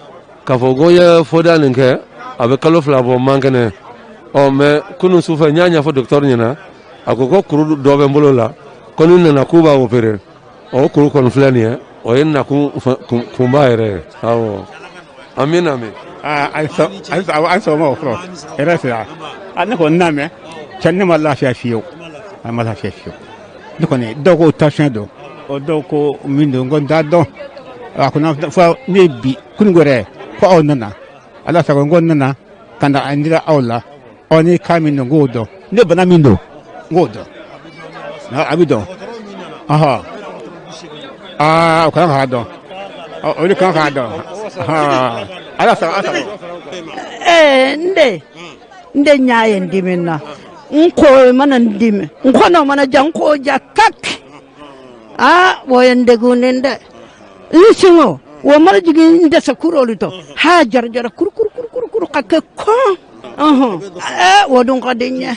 k'a fɔ ko n ye fɔda nin kɛ a bɛ kalo 2 bɔ man kɛnɛ mais kunun sufɛ n y'a ɲɛfɔ docteur ɲɛna a ko kuru dɔ bɛ n bolo la ko ni nana k'u b'a opérer o kuru kɔni filɛ nin ye o ye nakun kunba yɛrɛ ye awɔ amin an sɔgɔma o kɔrɔ hɛrɛ sira ne kɔni n'a mɛn cɛ ne ma lafiya fiyewu a ma lafiya fiyewu ne kɔni dɔw ko tension don o dɔw ko min don n ko n t'a dɔn a ko fɔ ne bi kununko yɛrɛ fɔ aw nana ala sago n ko n nana ka na a dira aw la aw ni kan min don n k'o dɔn ne bana min don n k'o dɔn a bɛ dɔn o kan k'a dɔn o de kan k'a dɔn ala sago nde ɲaa n dimi na n ko mana n dimi n kɔnɔ mana ja n ko ja kak o ye n degunnen dɛ n siŋo wo mana jigin n dɛsɛ kurolu to ha jarajara kurukuru ka kɛ kɔn wo dun ka di n ɲɛ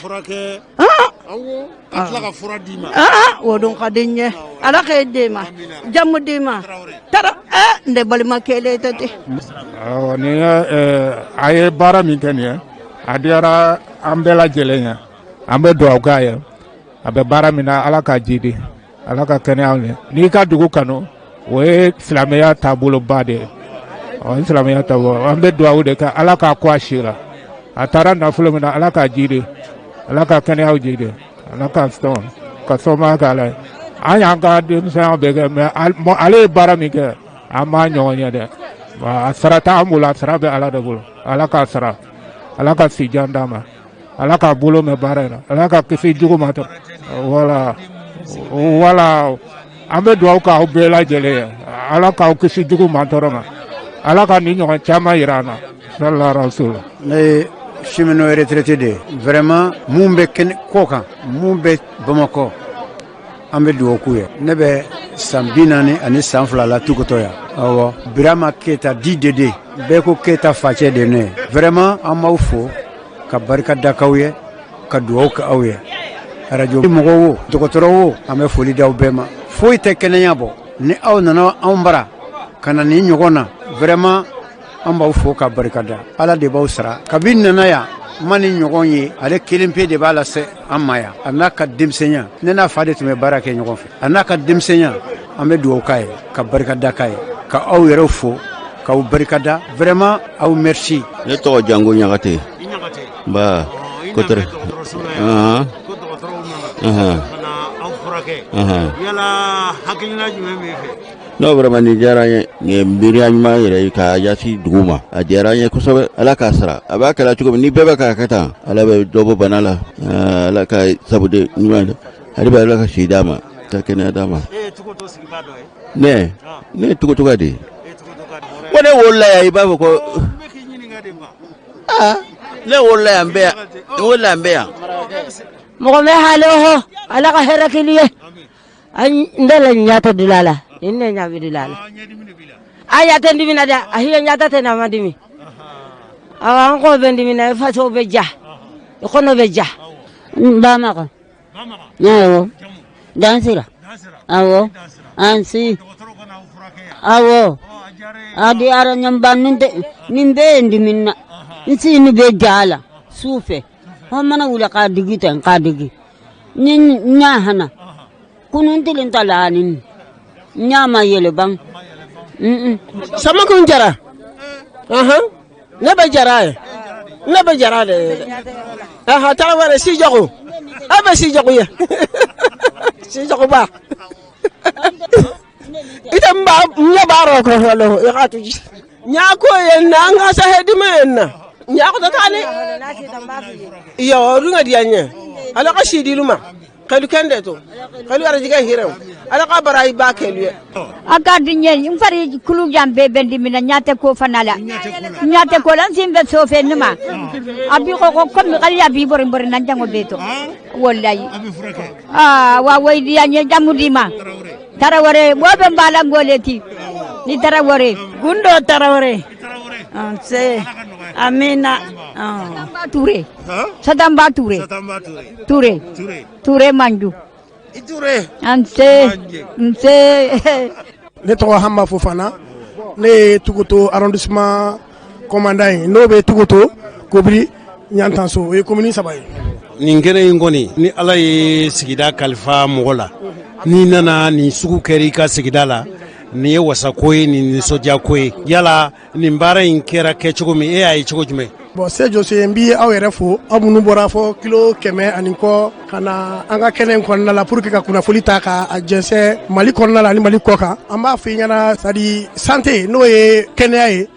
wo dun ka di n ɲɛ ala k'e di ma jamu di ma tara n de balima kelen tɛ ten nin ye a ye baara min kɛ nin ye a diyara an bɛɛ lajɛlen ye an bɛ dugawu k'a ye a bɛ baara min na ala ka jidi ala ka kɛnɛya ɲɛ n'i ka dugu kanu o ye silamɛya taaboloba de ye silamɛya ta bɔ an bɛ dugawu de kɛ ala k'a ko a si la a taara nafolo min na ala k'a jiri ala ka kɛnɛyaw jiri ala ka sɔnma kɛ ala ye an y'an ka denmisɛnyaw bɛɛ kɛ mɛ ale ye baara min kɛ an m'a ɲɔgɔn ye dɛ a sara t'an bolo a sara bɛ ala de bolo ala k'a sara ala ka si jan d'a ma ala k'a bolo mɛn baara in na ala ka kisi jugu ma tɔ wala an bɛ dugawu k'aw bɛɛ lajɛlen ye ala k'aw kisi jugu ma tɔɔrɔ ma ala ka nin ɲɔgɔn caman yira an na sallallahu alaihi wasallam. Ne ye cheminot retraité de ye vraiment mun bɛ kɔ kan mun bɛ bamakɔ an bɛ dugawu k'u ye ne bɛ san 40 ani san 2 la tukutɔ yan awɔ birama keyita di dede bɛɛ ko keyita facɛ de ne vraiment an b'aw fo ka barika da k'aw ye ka dugawu kɛ aw ye radio mɔgɔw wo dɔgɔtɔrɔ wo an bɛ foli d'aw bɛɛ ma foyi tɛ kɛnɛya bɔ ni aw nana anw bara ka na nin ɲɔgɔn na vraiment an b'aw fo ka barika da ala de b'aw sara kabi nana yan ma ni ɲɔgɔn ye ale kelen pe de b'a lase an ma yan a n'a ka denmisɛnya ne n'a fa de tun bɛ baara kɛ ɲɔgɔn fɛ a n'a ka denmisɛnya an bɛ dugawu k'a ye ka barika da k'a ye ka aw yɛrɛw fo k'aw barika da vraiment aw merci. Ne tɔgɔ Jango Ɲagate ba kotere yala hakilina jumɛn b'i fɛ? No vraiment ni diyara n ye nin miiriya ɲuman yɛrɛ ye k'a yasi dugu ma a diyara n ye kosɛbɛ ala k'a sara a b'a kɛra cogo min ni bɛɛ bɛ k'a kɛ tan ala bɛ dɔ bɔ bana la ala ka sabude ɲuman ye ale bɛ ala ka si d'a ma ka kɛnɛya d'a ma. Ne ye tugutuga de ye ko ne wolola yan i b'a fɔ ko ne wolola yan bɛ yan ne wolola yan bɛ yan. mɔgɔ bɛ hali hɔ ala ka hɛrɛ k'i ye n tɛ la ɲata dila la n ne ɲa bɛ dila la a ya tɛ dimi na dɛ a hiya ɲata tɛ na ma dimi awɔ an kɔ bɛ dimi na i fasow bɛ ja i kɔnɔ bɛ ja. ba maka awɔ dansira awɔ ansi awɔ a diyara n ye ba nin bɛɛ ye dimi na n si ni bɛ ja la su fɛ an mana wuli k'a digi ten k'a digi ni n y'a hana kunun tilin ta laani n y'a ma yɛlɛ ban. sama kun jara ne bɛ jara ye ne bɛ jara de ye dɛ taara wɛrɛ si jago a bɛ si jago ye si jago ba ita n ɲɛ b'a rɔ kɔrɔ i ka tuji ɲa ko ye na an ka sahe dima ye na ɲa ko ta ne iyo runga diya ɲɛ ala ka si dilu ma kalu kende to kalu arjiga hirew ala ka barai ba kelu aga dinye ngfari kulu jambe bendi mina nyate ko fanala nyate ko lan simbe sofe numa abi ko mi kali abi bor nan jango beto wallahi wa waydi anya jamudima tarawore bobe mbala ngoleti ni tarawore gundo tarawore se amina Sadamba Ture Manju Nse ne tɔgɔ Hama Fofana ne ye Tukuto arrondissement commandant ye n'o bɛ Tukuto Kobiri Ɲantanso o ye commune 3 ye. Nin kɛnɛ in kɔni ni ala ye sigida kalifa mɔgɔ la n'i nana nin sugu kɛra i ka sigida la nin ye wasako ye nin nisɔndiya ko ye yala nin baara in kɛra kɛcogo min e y'a ye cogo jumɛn? Bon c'est Jose n b'i aw yɛrɛ fo aw minnu bɔra fɔ kilo 100 ani kɔ ka na an ka kɛnɛ in kɔnɔna la pour que ka kunnafoni ta ka jɛnsɛn Mali kɔnɔna la ani Mali kɔ kan an b'a f'i ɲɛna c'est à dire santé n'o ye kɛnɛya ye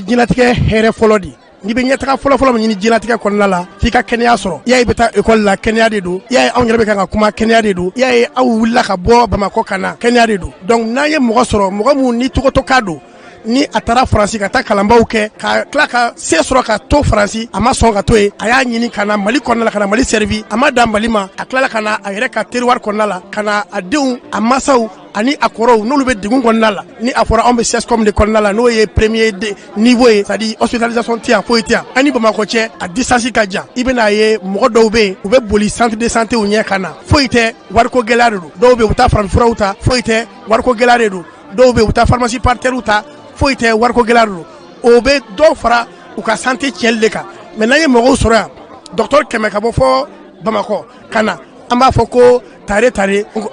diɲɛlatigɛ hɛrɛ fɔlɔ de n'i bɛ ɲɛtaga fɔlɔfɔlɔ min ɲini diɲɛlatigɛ kɔnɔna la f'i ka kɛnɛya sɔrɔ i y'a ye i bɛ taa école la kɛnɛya de don i y'a ye anw yɛrɛ bɛ kan ka kuma kɛnɛya de don i y'a ye aw wulila ka bɔ Bamakɔ ka na kɛnɛya de don donc n'an ye mɔgɔ sɔrɔ mɔgɔ mun ni tɔgɔtɔka don ni a taara Faransi ka taa kalanbaw kɛ ka tila ka se sɔrɔ ka to Faransi a ma sɔn ka to yen a y'a ɲini ka na Mali kɔnɔna la ka na Mali servi a ma dan Mali ma a tilala ka na a yɛrɛ ka territoire kɔnɔna la ka na a denw a masaw ani a kɔrɔw n'olu bɛ degun kɔnɔna la ni a fɔra anw bɛ CSCOM de kɔnɔna la n'o ye premier niveau ye c'est à dire hospitalisation tɛ yan foyi tɛ yan an ni Bamakɔ cɛ a distance ka jan i bɛn'a ye mɔgɔ dɔw bɛ yen u bɛ boli centre de santé u ɲɛ ka na foyi tɛ wariko gɛlɛya de don dɔw bɛ yen u bɛ taa farafinfuraw ta foyi tɛ wariko gɛlɛya de don dɔw bɛ yen u bɛ taa pharmacie partenaires ta foyi tɛ wariko gɛlɛya de don o bɛ dɔw fara u ka santé tiɲɛli de kan mais n'an ye mɔgɔw sɔrɔ yan docteur 100 ka bɔ fɔ Bamakɔ ka na an b'a fɔ ko tare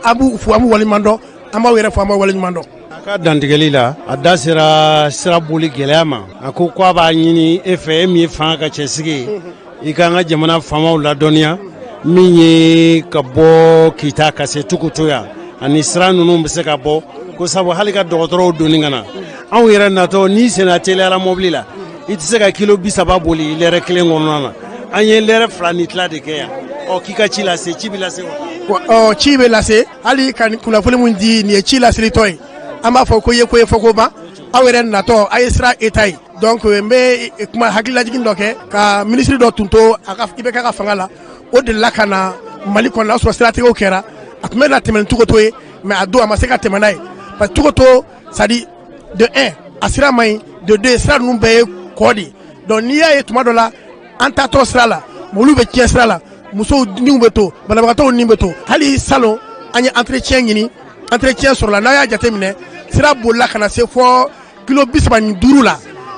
an b'u fo an b'u waleɲuman dɔn an b'aw yɛrɛ fo an b'aw waleɲuman dɔn ka dantigɛli la a da sera sira boli gɛlɛya ma a ko k'a b'a ɲini e fɛ e min ye fanga ka cɛsigi ye i ka an ka jamana faamaw ladɔnniya min ye ka bɔ kita ka se tukutoya ani sira ninnu bɛ se ka bɔ ko sabu hali ka dɔgɔtɔrɔw donni ka na anw yɛrɛ natɔ n'i senna teliyara mobili la i tɛ se ka kilo 30 boli lɛrɛ kelen kɔnɔna na an ye lɛrɛ 2 ni tila de kɛ yan k'i ka ci lase ci bɛ lase wa ci bɛ lase hali ka kunnafoni min di nin ye ci lasiritɔ ye an b'a fɔ ko ye fɔ ko ban aw yɛrɛ natɔ a ye sira eta ye donc n bɛ kuma hakililajigin dɔ kɛ ka minisiri dɔ tun to i bɛ kɛ ka fanga la o delila ka na Mali kɔnɔ n'a sɔrɔ siratigɛw kɛra a tun bɛ na tɛmɛ ni Togoto ye mais a don a ma se ka tɛmɛ n'a ye parce que Togoto c'est à dire de 1 a sira man ɲi de 2 sira ninnu bɛɛ ye kɔ de donc n'i y'a ye tuma dɔ la an taatɔ sira la mɔbiliw bɛ tiɲɛ sira la musow niw bɛ to banabagatɔw ni bɛ to hali salon an ye entretien ɲini entretien sɔrɔla n'a y'a jateminɛ sira bolila ka na se fɔ kilo 35 la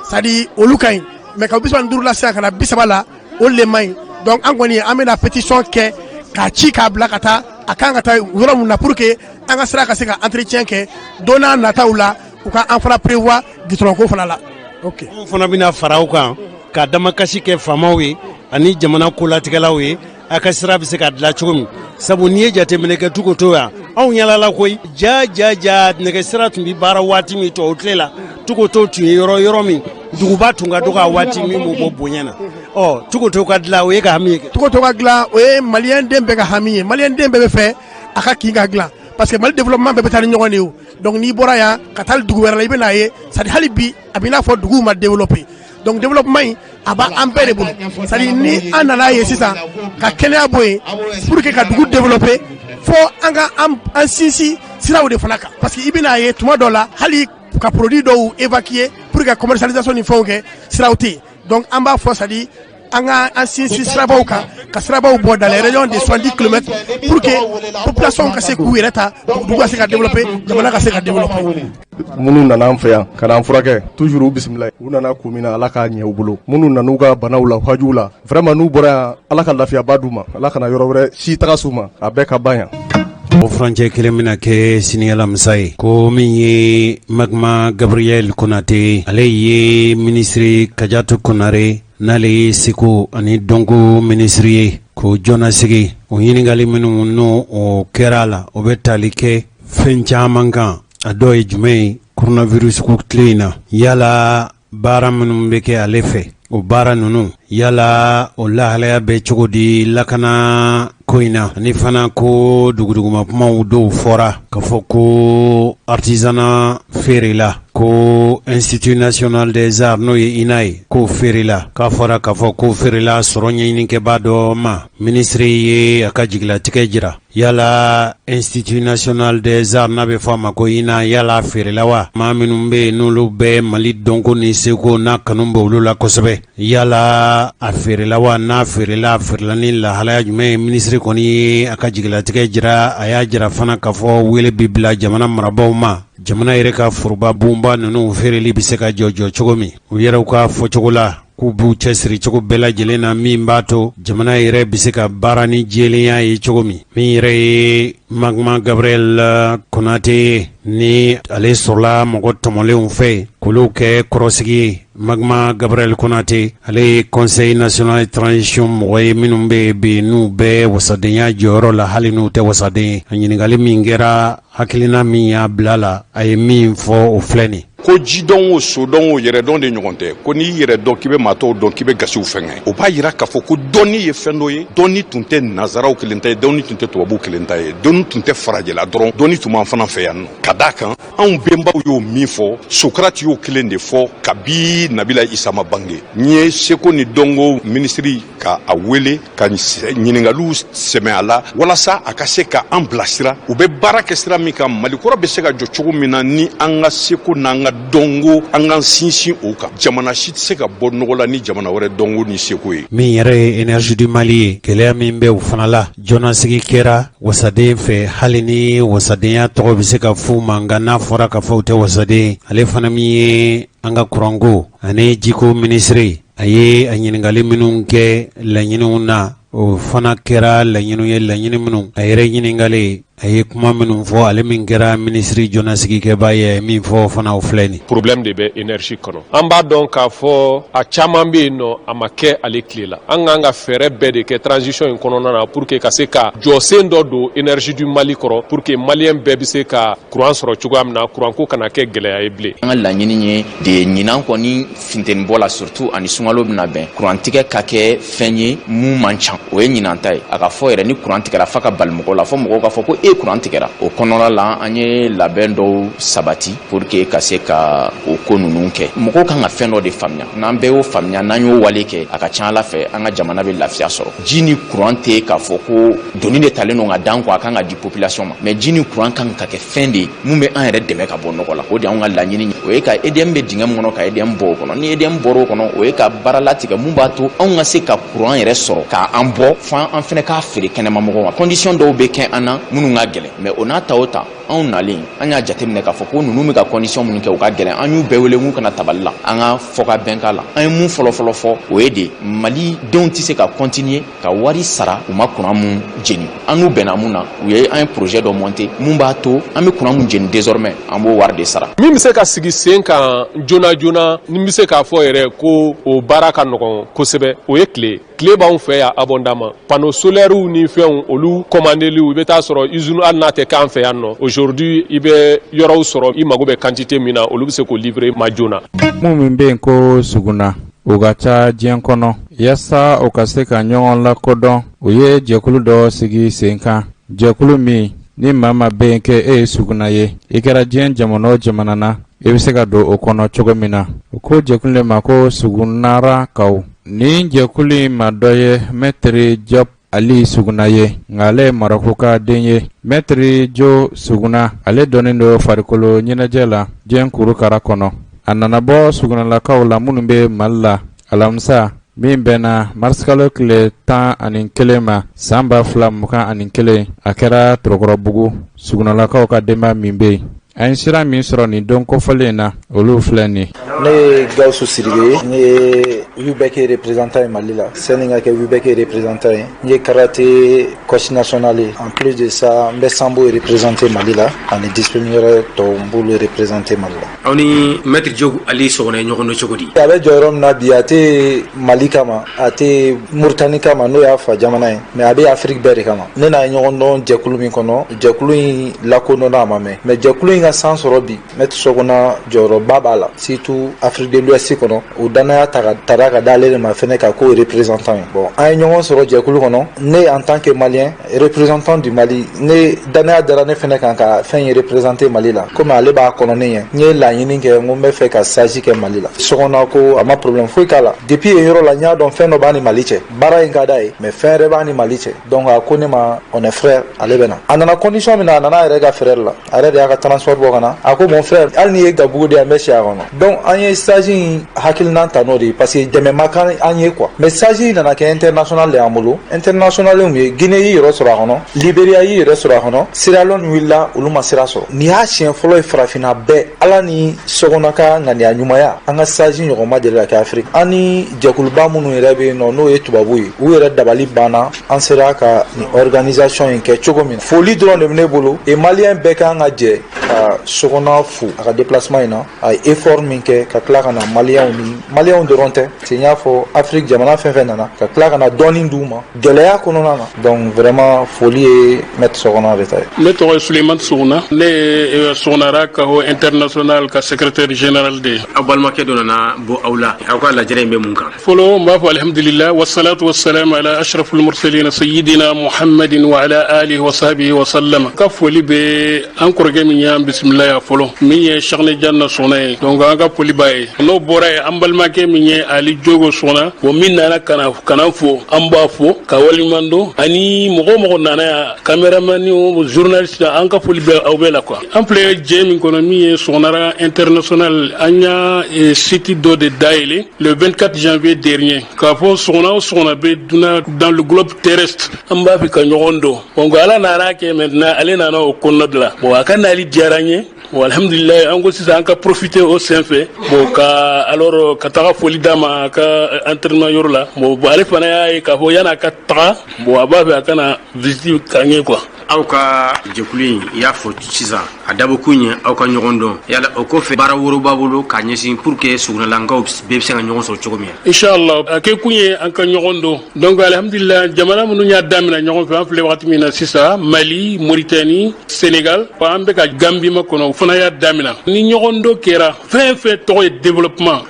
c'est à dire olu ka ɲi mais ka 35 la sisan ka na 30 la o le man ɲi donc an kɔni an bɛna pétition kɛ k'a ci k'a bila ka taa a kan ka taa yɔrɔ mun na pour que an ka sira ka se ka entretien kɛ don n'a nataw la u ka an fana prévoir goudron ko fana la. ok anw fana bɛna fara aw kan ka damakasi kɛ faamaw ye ani jamana kolatigɛlaw ye a ka sira bɛ se ka dilan cogo min sabu n'i ye jateminɛ kɛ Togoto yan anw yalala koyi ja nɛgɛsira tun bɛ baara waati min tubabu tile la Togoto tun ye yɔrɔ min duguba tun ka dɔgɔ a waati min b'o bɔ bonya na Togoto ka dilan o ye ka hami ye Togoto ka dilan o ye maliyɛn den bɛɛ ka hami ye maliyɛn den bɛɛ bɛ fɛ a ka kin ka dilan parce que Mali développement bɛɛ bɛ taa ni ɲɔgɔn de ye donc n'i bɔra yan ka taa dugu wɛrɛ la i bɛ n'a ye c'est à dire hali bi a bɛ i n'a fɔ duguw ma développer donc développement in a b'a an bɛɛ de bolo c'est à dire ni an nana ye sisan ka kɛnɛya bɔ yen pour que ka dugu développer fo an ka an sinsin siraw de fana kan parce que i bɛ n'a ye tuma dɔ la hali ka produit dɔw évacuer pour que commercialisation ni fɛnw kɛ siraw tɛ yen donc an b'a fɔ c'est à dire an ka an sinsin sirabaw kan ka sirabaw bɔ dans les régions de 70 km pour que population ka se k'u yɛrɛ ta dugu ka se ka développer jamana ka se ka développer. minnu nana an fɛ yan ka n'an furakɛ toujours u bisimila u nana kun min na ala k'a ɲɛ u bolo minnu nana u ka banaw la hajuw la vraiment n'u bɔra yan ala ka lafiyaba d'u ma ala kana yɔrɔ wɛrɛ si taga s'u ma a bɛɛ ka ban yan. o furancɛ kelen bɛna kɛ siniyalamisa ye ko min ye Magma Gabriel Konate ale ye minisiri Kajatu Konare n'ale ye seko ani dɔnko minisiri ye ko jɔna sigi o ɲininkali minnu n'o o kɛra la o bɛ tali kɛ fɛn caman kan a dɔ ye jumɛn ye coronavirus ko tile in na yala baara minnu bɛ kɛ ale fɛ o baara ninnu yala o lahalaya bɛ cogo di lakana ko in na ani fana ko duguduguma kumaw dɔw fɔra ka fɔ ko artisanat feere la ko Institut National des Arts n'o ye INA ye k'o feere la k'a fɔra k'a fɔ ko feere la sɔrɔ ɲɛɲinikɛba dɔ ma minisiri ye a ka jigilatigɛ jira yala Institut National des Arts n'a bɛ fɔ a ma ko INA yala feere la wa maa minnu bɛ yen n'olu bɛ Mali dɔnko ni seko n'a kanu bɛ olu la kosɛbɛ yala a feere la wa n'a feere la ni lahalaya jumɛn ye minisiri kɔni ye a ka jigilatigɛ jira a y'a jira fana k'a fɔ wele bi bila jamana marabaaw ma jamana yɛrɛ ka foroba bonba ninnu feereli bɛ se ka jɔ cogo min u yɛrɛw ka fɔcogo la k'u b'u cɛsiri cogo bɛɛ lajɛlen na min b'a to jamana yɛrɛ bɛ se ka baara ni jɛlenya ye cogo min yɛrɛ ye Magma Gabriel Konate ni ale sɔrɔla mɔgɔ tɔmɔlenw fɛ k'olu kɛ kɔrɔsigi ye Magma Gabriel Konate ale ye Conseil national de transition mɔgɔ ye minnu bɛ bi n'u bɛ wasadenya jɔyɔrɔ la hali n'u tɛ wasaden ye a ɲininkali min kɛra hakilina min y'a bila la a ye min fɔ o filɛ nin ko jidɔn o sodɔn o yɛrɛdɔn de ɲɔgɔn tɛ ko n'i yɛrɛ dɔn k'i bɛ maa tɔw dɔn k'i bɛ gasiw fɛngɛ o b'a yira k'a fɔ ko dɔnni ye fɛn dɔ ye dɔnni tun tɛ nazaraw kelen ta ye dɔnni tun tɛ tubabuw kelen ta ye dɔnni tun tɛ farajɛla dɔrɔn dɔnni tun b'an fana fɛ yan nɔ ka d'a kan anw benbaw y'o min fɔ Sokrati y'o kelen de fɔ kabi Nabila Isa ma bange n ye seko ni dɔnko minisiri ka a wele ka ɲininkaliw sɛmɛ a la walasa a ka se ka an bilasira u bɛ baara kɛ sira min kan malikɔrɔ bɛ se ka jɔ cogo min na ni an ka seko n'an ka dɔnko an ka sinsin o kan jamana si tɛ se ka bɔ nɔgɔ la ni jamana wɛrɛ dɔnko ni seko ye min yɛrɛ ye énergie du Mali ye gɛlɛya min bɛ u fana la jɔnnasigi kɛra wasaden fɛ hali ni wasadenya tɔgɔ bɛ se ka f'u ma nka n'a fɔra ka fɔ u tɛ wasaden ale fana min ye an ka kuranko ani jiko minisiri a ye a ɲininkali minnu kɛ laɲiniw na o fana kɛra laɲiniw ye laɲini minnu a yɛrɛ ɲininkali a ye kuma minnu fɔ ale min kɛra minisiri jɔnnasigikɛba ye min fɔ fana o filɛ nin problème de bɛ énergie kɔnɔ an b'a dɔn k'a fɔ a caman bɛ yen nɔ a ma kɛ ale tile la an k'an ka fɛɛrɛ bɛɛ de kɛ transition in kɔnɔna na pour que ka se ka jɔsen dɔ don énergie du Mali kɔrɔ pour que maliyɛn bɛɛ bɛ se ka courant sɔrɔ cogoya min na courant ko kana kɛ gɛlɛya ye bilen. An ka laɲini ye de ɲinan kɔni funtɛnibɔ la surtout ani sunkalo bɛna bɛn courant tigɛ ka kɛ fɛn ye mun man ca o ye ɲinan ta ye a ka fɔ yɛrɛ ni courant tigɛra fa ka bali mɔgɔw la fɔ mɔgɔw ka fɔ ko courant tigɛra o kɔnɔna la an ye labɛn dɔw sabati pour que ka se ka o ko ninnu kɛ mɔgɔw kan ka fɛn dɔ de faamuya n'an bɛɛ y'o faamuya n'an y'o wale kɛ a ka ca ala fɛ an ka jamana bɛ lafiya sɔrɔ ji ni courant tɛ k'a fɔ ko doni de talen don ka dan ko a kan ka di population ma mais ji ni courant kan ka kɛ fɛn de mun bɛ an yɛrɛ dɛmɛ ka bɔ nɔgɔ la o de y'an ka laɲini o ye ka EDM bɛ dingɛ min kɔnɔ ka EDM bɔ o kɔnɔ ni EDM bɔra o kɔnɔ o ye ka baara latigɛ mun b'a to anw ka se ka courant yɛrɛ sɔrɔ k'an bɔ fo an fɛnɛ k'a feere kɛnɛma mɔgɔw ma condition dɔw bɛ kɛ an na minnu ka gɛlɛn mais o n'a ta o ta anw nalen an y'a jateminɛ k'a fɔ ko ninnu bɛ ka condition minnu kɛ u ka gɛlɛn an y'u bɛɛ wele k'u kana tabali la an ka fɔ ka bɛn k'a la an ye mun fɔlɔfɔlɔ fɔ o ye de Mali denw tɛ se ka continuer ka wari sara u ma courant mun jeni an n'u bɛnna mun na u ye an ye projet dɔ monter mun b'a to an bɛ courant mun jeni désormais an b'o wari de sara. Min bɛ se ka sigi sen kan joona joona ni bɛ se k'a fɔ yɛrɛ ko o baara ka nɔgɔn kosɛbɛ o ye tile b'anw fɛ yan abondamment panneau solaires ni fɛnw olu commandeli i bɛ taa sɔrɔ usine hali n'a tɛ k'an fɛ yan nɔ aujourd'hui i bɛ yɔrɔw sɔrɔ i mago bɛ quantité min na olu bɛ se k'o livrer ma joona. Mun min bɛ yen ko suguna o ka ca diɲɛ kɔnɔ yaasa o ka se ka ɲɔgɔn lakodɔn o ye jɛkulu dɔ sigi sen kan jɛkulu min ni maa ma bɛ yen kɛ e ye suguna ye i kɛra diɲɛ jamana o jamana na i bɛ se ka don o kɔnɔ cogo min na o ko jɛkulu de ma ko sugunara kaw ni jɛkulu ma dɔ ye mɛtiri Job Ali Suguna ye nka ale ye Marako ka den ye mɛtiri Jo Suguna ale dɔnnen don farikolo ɲɛnajɛ la diɲɛ kurukara kɔnɔ a nana bɔ sugunalakaw la minnu bɛ Mali la alamisa min bɛnna marisikalo tile 11 ma san 2021 a kɛra Torokɔrɔbugu sugunalakaw ka denba min bɛ yen a ye sira min sɔrɔ nin don kɔfɔlen na olu filɛ nin ne ye Gawusu Siribe n ye UBK représentant ye Mali la sani ka kɛ UBK représentant ye n ye karaté coach national ye en plus de ça n bɛ sambo représenté Mali la ani discipline wɛrɛ tɔw n b'olu représenté Mali la. Aw ni maître Job Ali Sogone ɲɔgɔn dɔn cogo di? a bɛ jɔyɔrɔ min na bi a tɛ Mali kama a tɛ Mauritanie kama n'o y'a fa jamana ye mais a bɛ Afrique bɛɛ de kama ne n'a ye ɲɔgɔn dɔn jɛkulu min kɔnɔ jɛkulu in lakodɔnna a ma mɛn mais jɛkulu in ka san sɔrɔ bi maître Sogona jɔyɔrɔba b'a la surtout Afrique de l'Ouest kɔnɔ o danaya tara ka d'ale de ma fɛnɛ ka k'o représentant ye bon an ye ɲɔgɔn sɔrɔ jɛkulu kɔnɔ ne en tant que malien représentant du Mali ne danaya dara ne fɛnɛ kan ka fɛn ye représenter Mali la komi ale b'a kɔnɔ ne ye n ye laɲini kɛ n ko n bɛ fɛ ka stage kɛ Mali la Sogona ko a ma problème foyi k'a la depuis yen yɔrɔ la n y'a dɔn fɛn dɔ b'a ni Mali cɛ baara in ka d'a ye mais fɛn yɛrɛ b'a ni Mali cɛ donc a ko ne ma on est frère ale bɛ na a nana condition min na a nana a yɛrɛ ka frère la a yɛrɛ de y'a ka transport bɔ ka na a ko mon frère hali ni ye gabugu de an bɛ si a kɔnɔ donc an ye stage in hakilina ta n'o de ye parce que dɛmɛ ma kan an ye quoi mais stage in nana kɛ international de y'an bolo international mun ye Guinée y'i yɛrɛ sɔrɔ a kɔnɔ Libéria y'i yɛrɛ sɔrɔ a kɔnɔ Sierra Leone wulila olu ma sira sɔrɔ nin y'a siɲɛ fɔlɔ ye farafinna bɛɛ ala ni Sogona ka ŋaniya ɲumanya an ka stage ɲɔgɔn ma deli ka kɛ Afrique an ni jɛkuluba minnu yɛrɛ bɛ yen nɔ n'o ye tubabu ye u yɛrɛ dabali banna an sera ka nin organisation in kɛ cogo min na foli dɔrɔn de bɛ ne bolo et maliyɛn bɛɛ kan ka jɛ ka Sogona fo a ka déplacement in na a ye effort min kɛ ka tila ka na maliyɛnw dɔrɔn tɛ c'est n y'a fɔ Afrique jamana fɛn fɛn nana ka tila ka na dɔɔnin d'u ma gɛlɛya kɔnɔna na donc vraiment foli ye maître Sogona de ta ye. Ne tɔgɔ ye Suleiman Sogona ne ye Sogonara Kaho international ka secrétaire général de. Aw balimakɛ dɔ nana bɔ aw la aw ka lajɛrɛ in bɛ mun kan? Fɔlɔ n b'a fɔ alhamdulillah wassalatu wassalamu ala ashrafil mursalin sayyidina Muhammadin wa ala alihi wa sahbihi wa sallam. Ka foli bɛ an kɔrɔkɛ min y'an bisimila ya fɔlɔ min ye Cheikhne Janna Sogona ye donc an ka foli b'a ye n'o bɔra ye an balimakɛ min ye Ali Jogo Sogona o min nana kana fɔ an b'a fɔ ka waliɲuman dɔn ani mɔgɔ nana yan caméraman ni journaliste an ka foli bɛ aw bɛɛ la quoi an filɛ jɛ min kɔnɔ min ye Sogonara international an y'a site dɔ de dayɛlɛ le 24 janvier dernier k'a fɔ Sogona bɛ dans le globe terrestre an b'a fɛ ka ɲɔgɔn dɔn donc ala nana kɛ maintenant ale nana o kɔnɔna de la bon a ka nali diyara n ye bon alhamdulillah an ko sisan an ka profiter o senfɛ bon ka taga foli d'a ma a ka entraînement yɔrɔ la bon ale fana y'a ye k'a fɔ yan'a ka taga bon a b'a fɛ a kana visite k'an ye quoi aw ka jɛkulu in y'a fɔ sisan a dabɔkun ye aw ka ɲɔgɔn dɔn yala o kɔfɛ baara wɛrɛw b'a bolo k'a ɲɛsin pour que sugunalankaw bɛɛ bɛ se ka ɲɔgɔn sɔrɔ cogo min na. Inshallah a kɛ kun ye an ka ɲɔgɔn dɔn donc alhamdulillah jamana minnu y'a daminɛ ɲɔgɔn fɛ an filɛ wagati min na sisan Mali, Mauritanie, Sénégal an bɛ ka Gambie ma kɔnɔ o fana y'a daminɛ ni ɲɔgɔn dɔn kɛra fɛn fɛn tɔgɔ ye développement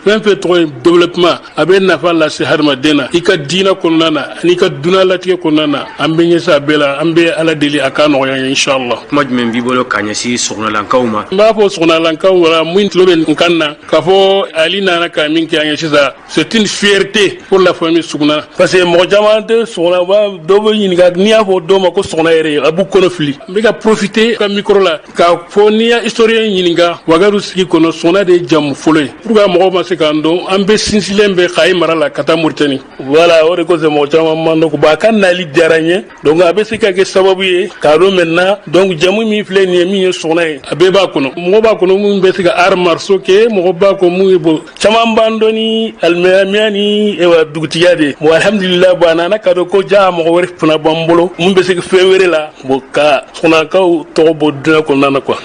a bɛ nafa lase hadamaden na i ka diinɛ kɔnɔna na ani ka duniyalatigɛ kɔnɔna na an bɛ ɲɛsin a bɛɛ la an bɛ ala deli a ka nɔgɔya ye inshallah. Kuma jumɛn b'i bolo ka ɲɛsin sɔgɔnalankaw ma? N b'a fɔ sɔgɔnalankaw wala mun tulo bɛ n kan na k'a fɔ Ali nana ka min kɛ an ye sisan c'est une fierté pour la famille Suguna parce que mɔgɔ caman tɛ sɔgɔna dɔw bɛ ɲininka n'i y'a fɔ dɔw ma ko sɔgɔna yɛrɛ a b'u kɔnɔ fili n bɛ ka profiter ka micro la k'a fɔ n'i y'a historien ɲininka Wagadugu sigi kɔnɔ sɔgɔna de ye jamu fɔlɔ ye pour que mɔgɔw ma se k'an dɔn an bɛ sinsilen bɛ Kayi mara la ka taa Mauritanie voilà o de kosɔn mɔgɔ caman man dɔn bon a ka nali diyara n ye donc a bɛ se ka kɛ sababu ye k'a dɔn maintenant donc jamu min filɛ nin ye min ye sɔgɔna ye a bɛɛ b'a kɔnɔ mɔgɔ b'a kɔnɔ mun bɛ se ka arts martiaux kɛ mɔgɔ b'a kɔnɔ mun ye bon caman b'an dɔn ni alimamiya ni dugutigiya de bon alhamdulillah bon a nana ka dɔn ko jaa mɔgɔ wɛrɛ fana b'an bolo mun bɛ se ka fɛn wɛrɛ la bon ka sɔgɔnakaw tɔgɔ bɔ dunan kɔnɔna na quoi.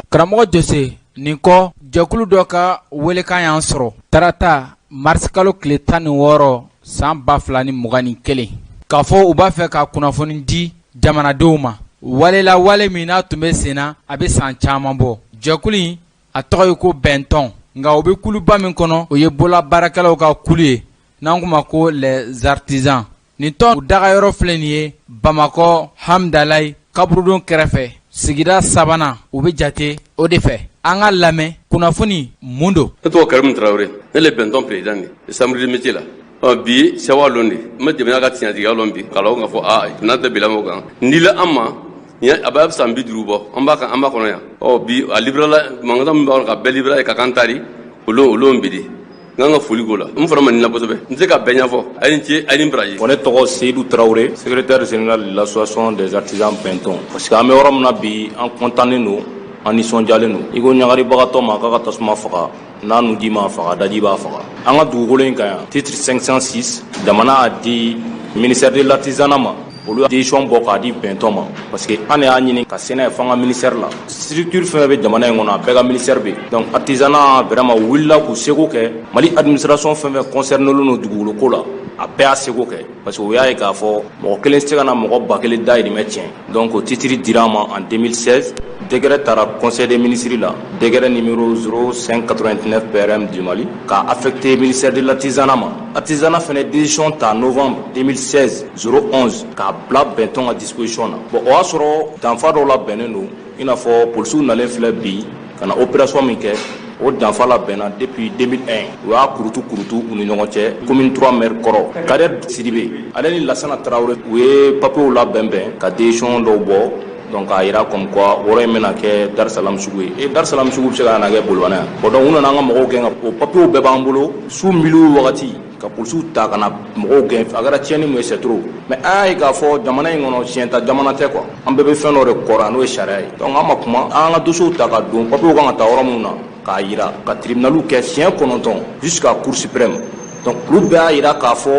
Karamɔgɔ Jose nin kɔ jɛkulu dɔ ka welekan y'an sɔrɔ tarata marisi kalo tile 16 san 2021 k'a fɔ u b'a fɛ ka kunnafoni di jamanadenw ma walela wale min n'a tun bɛ senna a bɛ san caman bɔ jɛkulu in a tɔgɔ ye ko bɛntɔn nka o bɛ kuluba min kɔnɔ o ye bololabaarakɛlaw ka kulu ye n'an k'u ma ko les artisans nin tɔn u dagayɔrɔ filɛ nin ye Bamakɔ Hamdalaye kaburudon kɛrɛfɛ sigida 3nan u bɛ jate o de fɛ an ka lamɛn kunnafoni mun don. Ne tɔgɔ Karimu Tarawele ne le bɛntɔn président de chambre de métier la bi sewa lɔn de ma jamana ka tiɲɛtigiya lɔn bi k'a lɔn k'a fɔ n'a tɛ bila mɔgɔ kan n'i la an ma a b'a san 50 bɔ an b'a kɔnɔ yan bi a libérala mankan min b'a kɔnɔ ka bɛɛ libéra ka kan tari olu bi de n'an ka foli k'o la n fana ma nin na kosɛbɛ n tɛ se ka bɛɛ ɲɛfɔ a ye n ce a ye nin baraji. Ne tɔgɔ Seydou Tarawele secrétaire général de l'association des artisans bɛntɔn parce que an bɛ yɔrɔ min na bi an kɔntannen don an nisɔndiyalen don i ko ɲagaribagatɔ ma k'a ka tasuma faga n'a nuji ma faga daji b'a faga an ka dugukolo in kan yan titre 506 jamana a di ministère de l'artisanat ma olu y'a décision bɔ k'a di bɛntɔn ma parce que an de y'a ɲini ka sɛnɛ ye fo an ka ministère la structure fɛn bɛ jamana in kɔnɔ a bɛɛ ka ministère bɛ donc artisanat vraiment wulila k'u seko kɛ Mali administration fɛn fɛn concerné len don dugukolo ko la a bɛɛ y'a seko kɛ parce que o y'a ye k'a fɔ mɔgɔ kelen tɛ se ka na mɔgɔ 1000 dahirimɛ tiɲɛ donc o titre dira an ma en 2016 décret taara conseil des ministres la décret numéro 0589 PRM du Mali k'a affecté ministère de l'artisanat ma artisanat fɛnɛ décision ta novembre 2016 011 k'a bila bɛntɔn ka disposition na bon o y'a sɔrɔ danfa dɔw la bɛnnen don i n'a fɔ polisiw nalen filɛ bi ka na opération min kɛ o danfa la bɛnna depuis 2001 o y'a kurutu u ni ɲɔgɔn cɛ commune 3 maire kɔrɔ Kader Sidibe ale ni Lasana Tarawele u ye papiers la bɛnbɛn ka décision dɔw bɔ donc a yira comme quoi woro in bɛna kɛ Dar Salam sugu ye Dar Salam sugu bɛ se ka na kɛ Bolobana yan bon donc u nana an ka mɔgɔw gɛn o papiers bɛɛ b'an bolo su miliw wagati ka polisiw ta ka na mɔgɔw gɛn a kɛra tiɲɛni mun ye c'est trop mais an y'a ye k'a fɔ jamana in kɔnɔ tiɲɛ ta jamana tɛ quoi an bɛɛ bɛ fɛn dɔ de kɔrɔ n'o ye sariya ye donc an ma kuma an ka dossiers ta ka don papiers kan ka taa yɔrɔ minnu na k'a yira ka tribunaliw kɛ siɲɛ 9 jusqu'à cour suprême donc olu bɛɛ y'a yira k'a fɔ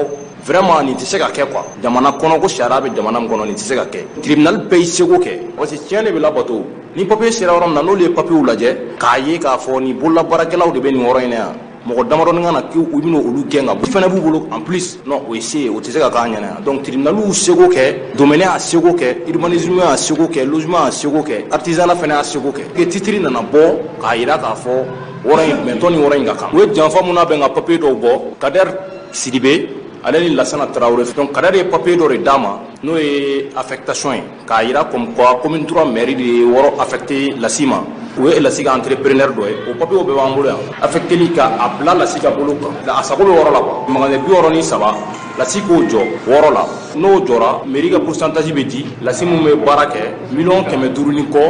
vraiment nin tɛ se ka kɛ quoi jamana kɔnɔ ko sariya bɛ jamana min kɔnɔ nin tɛ se ka kɛ tribunal bɛɛ y'i seko kɛ parce que tiɲɛ de bɛ labato ni papier sera yɔrɔ min na n'olu ye papiers lajɛ k'a ye k'a fɔ nin bololabaarakɛlaw de bɛ nin yɔrɔ in na yan mɔgɔ damadɔni ka na k'u bɛna olu gɛn ka bɔ fɛnɛ b'u bolo en plus non o ye se ye o tɛ se ka k'an ɲɛna yan donc tribunaliw y'u seko kɛ domaine y'a seko kɛ urbanisme y'a seko kɛ logement y'a seko kɛ artisanat fɛnɛ y'a seko kɛ titre nana bɔ k'a yira k'a fɔ wɔrɔ in bɛntɔn ni wɔrɔ in ka kan u ye janfa mun labɛn ka papier dɔw bɔ Kader Sidibe ale ni Lasana Tarawele donc Kader ye papier dɔ de d'a ma n'o ye affectation ye k'a yira comme quoi commune 3 mairie de ye wɔrɔ affecté Lasi ma o ye Lasi ka entrepreneur dɔ ye o papier bɛɛ b'an bolo yan affecteli ka a bila Lasi ka bolo kan a sago bɛ wɔrɔ la quoi magasin 63 Lasi k'o jɔ wɔrɔ la n'o jɔra mairie ka pourcentage bɛ di Lasi mun bɛ baara kɛ 500,000 ni kɔ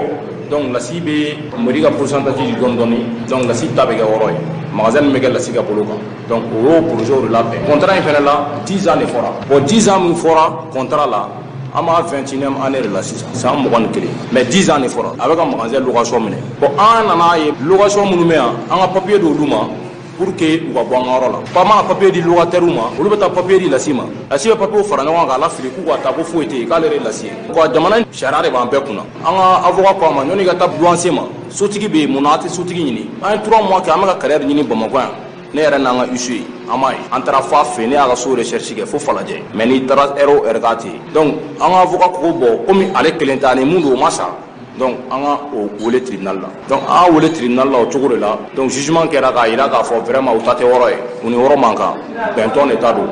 donc Lasi bɛ mairie ka pourcentage di dɔɔni donc Lasi ta bɛ kɛ wɔrɔ ye magasin min bɛ kɛ Lasi ka bolo kan donc o y'o projet de labɛn contrat in fɛnɛ la 10 ans de fɔra bon 10 ans min fɔra contrat la an b'a 21e année de la sisan san 21 mais 10 ans de fɔra a bɛ ka magasin location minɛ bon an nana ye location minnu bɛ yan an ka papier d'olu ma pour que u ka bɔ an ka yɔrɔ la pas ma papier di locataire ma olu bɛ taa papier di lasi ma lasi bɛ papier fara ɲɔgɔn kan k'a lafili k'u ka taa ko foyi tɛ yen k'ale de lasi ko jamana sariya de b'an bɛɛ kunna an ka avocat ko a ma ɲɔni ka taa luwanse ma sotigi bɛ yen mun na a tɛ sotigi ɲini an ye 3 mois kɛ an bɛ ka carrière ɲini Bamakɔ yan ne yɛrɛ n'an ka issue an m'a ye an taara f'a fɛ ne y'a ka so recherche kɛ fo Falajɛ mais n'i taara heure o heure k'a tɛ yen donc an ka avocat ko bon komi ale kelen t'a ni mun don o ma sa donc an ka o wele tribunal la donc an y'a wele tribunal la o cogo de la donc jugement kɛra k'a jira k'a fɔ vraiment u ta tɛ yɔrɔ ye u ni yɔrɔ man kan bɛntɔn de ta don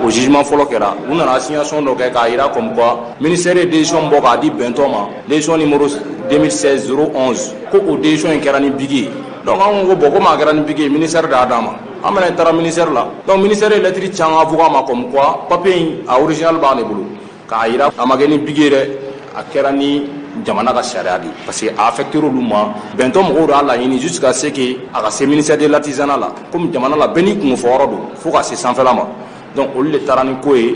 o jugement fɔlɔ kɛra u nana signation dɔ kɛ k'a jira comme quoi ministère ye décision bɔ k'a di bɛntɔn ma décision numéro 2016-011 ko o décision in kɛra ni bigi ye donc an ko bon komi a kɛra ni bigi ye ministère de y'a d'a ma an bɛna taara ministère la donc ministère ye lettre ci an ka avocat ma comme quoi papier in a original b'an de bolo k'a jira a ma kɛ ni bigi ye dɛ a kɛra ni jamana ka sariya de parce que a affecté olu ma bɛntɔ mɔgɔw de y'a laɲini jusqu'à ce que a ka se ministère de l'artisanat la comme jamana la bɛɛ n'i kun fɔ yɔrɔ don fo ka se sanfɛla ma donc olu de taara ni ko ye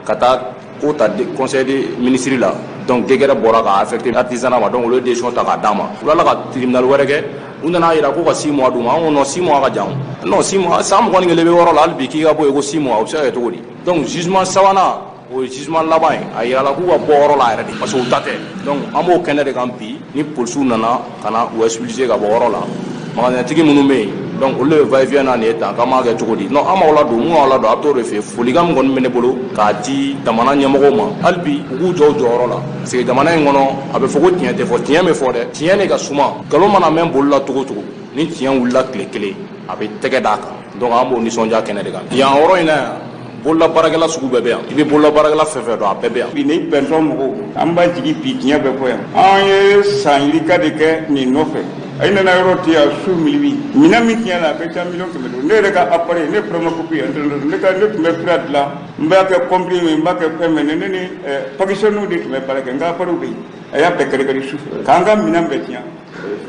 ka taa ko ta conseil des ministres la donc décret bɔra k'a affecté artisanat ma donc olu ye décision ta k'a d'a ma u tilala ka tribunal wɛrɛ kɛ u nana jira ko ka 6 mois d'u ma an ko non 6 mois ka jan non 6 mois san 21 bɛ yɔrɔ la hali bi k'i ka bɔ yen ko 6 mois o bɛ se ka kɛ cogo di donc jugement sabanan o ye jugement laban ye a yira la k'u ka bɔ yɔrɔ la yɛrɛ de parce que u ta tɛ donc an b'o kɛnɛ de kan bi ni polisiw nana ka na u expulser ka bɔ yɔrɔ la magasin minnu bɛ yen donc olu de bɛ va-et-vient na nin ye tan k'an b'a kɛ cogo di non an b'aw ladon mun b'aw ladon a bɛ t'o de fɛ folikan min kɔni bɛ ne bolo k'a di jamana ɲɛmɔgɔw ma hali bi u k'u jɔ u jɔyɔrɔ la parce que jamana in kɔnɔ a bɛ fɔ ko tiɲɛ tɛ fɔ tiɲɛ bɛ fɔ dɛ tiɲɛ de ka suma nkalon mana mɛn bolo la cogo o cogo ni tiɲɛ wulila tile kelen a bɛ tɛgɛ d'a kan donc an b'o nisɔndiya kɛnɛ de kan yan yɔrɔ in na yan bolola baarakɛla sugu bɛɛ bɛ yan i bɛ bolola baarakɛla fɛn fɛn dɔn a bɛɛ bɛ yan. bi ni bɛntɔ mɔgɔw an b'a jigi bi tiɲɛ bɛ fɔ yan an ye san yirika de kɛ nin nɔfɛ a nana yɔrɔ tɛ yan su milibi minɛn min tiɲɛ la a bɛ taa 1,000,000 don ne yɛrɛ ka appareil ne promocopie ne tun bɛ fura dilan n b'a kɛ comprimé n b'a kɛ fɛn mɛ ne ni pakisɛniw de tun bɛ baara kɛ n ka appareil bɛ yen a y'a bɛɛ kɛrɛkɛrɛ su fɛ k'an ka minɛn bɛɛ tiɲɛ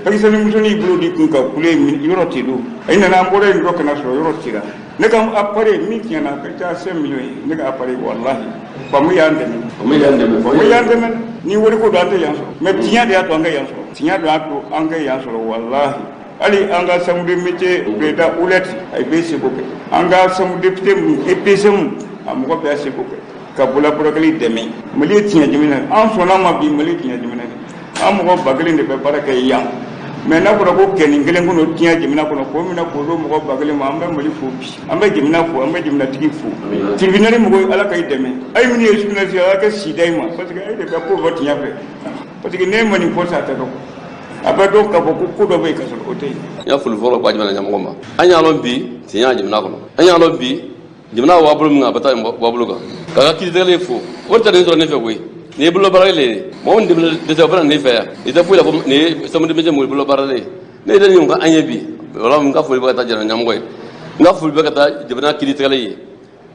pakisɛni musonin y'i bolo di kun ka kule yɔrɔ tɛ don a nana an bɔra yen dɔ kana sɔrɔ yɔrɔ tira ne ka appareil min tiɲɛna a ka ca 5 millions ye ne ka appareil wallahi famu y'an dɛmɛ famu y'an dɛmɛ ni wari ko don an tɛ yan sɔrɔ mais tiɲɛ de y'a to an ka yan sɔrɔ tiɲɛ de y'a to an ka yan sɔrɔ wallahi hali an ka chambre de métier président Oulette a bɛ seko kɛ an ka chambre de député EPC a mɔgɔ bɛɛ seko kɛ ka bololabarakɛli dɛmɛ Mali ye tiɲɛ jamana an sɔnna ma bi Mali tiɲɛ jamana an mɔgɔ 1000 de bɛ baara kɛ yan mais n'a fɔra ko kɛnin kelen kɔnɔ tiɲɛ jamana kɔnɔ ko mina k'o do mɔgɔ 1000 ma an bɛ Mali fo bi an bɛ jamana fo an bɛ jamanatigi fo tribunal mɔgɔ ala ka i dɛmɛ ayi min ye tribunal ala ka sida i ma parce que ayi de bɛ ko fɔ tiɲɛ fɛ parce que ne ma nin fɔ sa tɛ dɔn a bɛ dɔn k'a fɔ ko dɔ bɛ yen ka sɔrɔ o tɛ yen. n y'a foli fɔlɔ ko jamana ɲɛmɔgɔ ma an y'a lɔn bi tiɲɛ y'a jamana kɔnɔ an y'a lɔn bi jamana waa bolo min kan a bɛ taa waa bolo kan k'a ka kiiritigɛlen fo o tɛ nin sɔrɔ ne fɛ koyi nin ye bolo baaralen ye mɔgɔ min dɛsɛ o bɛ na ne fɛ yan i tɛ foyi la ko nin ye samedi métier mɔgɔ bolo baaralen ye ne yɛrɛ nin ka an ye bi wala n ka foli bɛ ka taa jamana ɲɛmɔgɔ ye n ka foli bɛ ka taa jamana kiiritigɛlen ye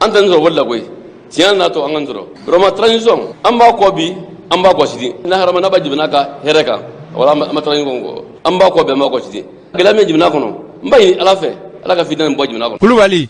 an tɛ nin sɔrɔ wari la koyi tiɲɛ n'a to an ka nin sɔrɔ vraiment transition an b'a kɔ bi an b'a kɔ sini n'a harama n'a bɛ jamana ka hɛrɛ kan wala an ma transition kɔ an b'a kɔ bi an b'a kɔ sini gɛlɛya min jamana kɔnɔ n b'a ɲini ala fɛ ala ka fitna nin bɔ jamana kɔnɔ. Kulubali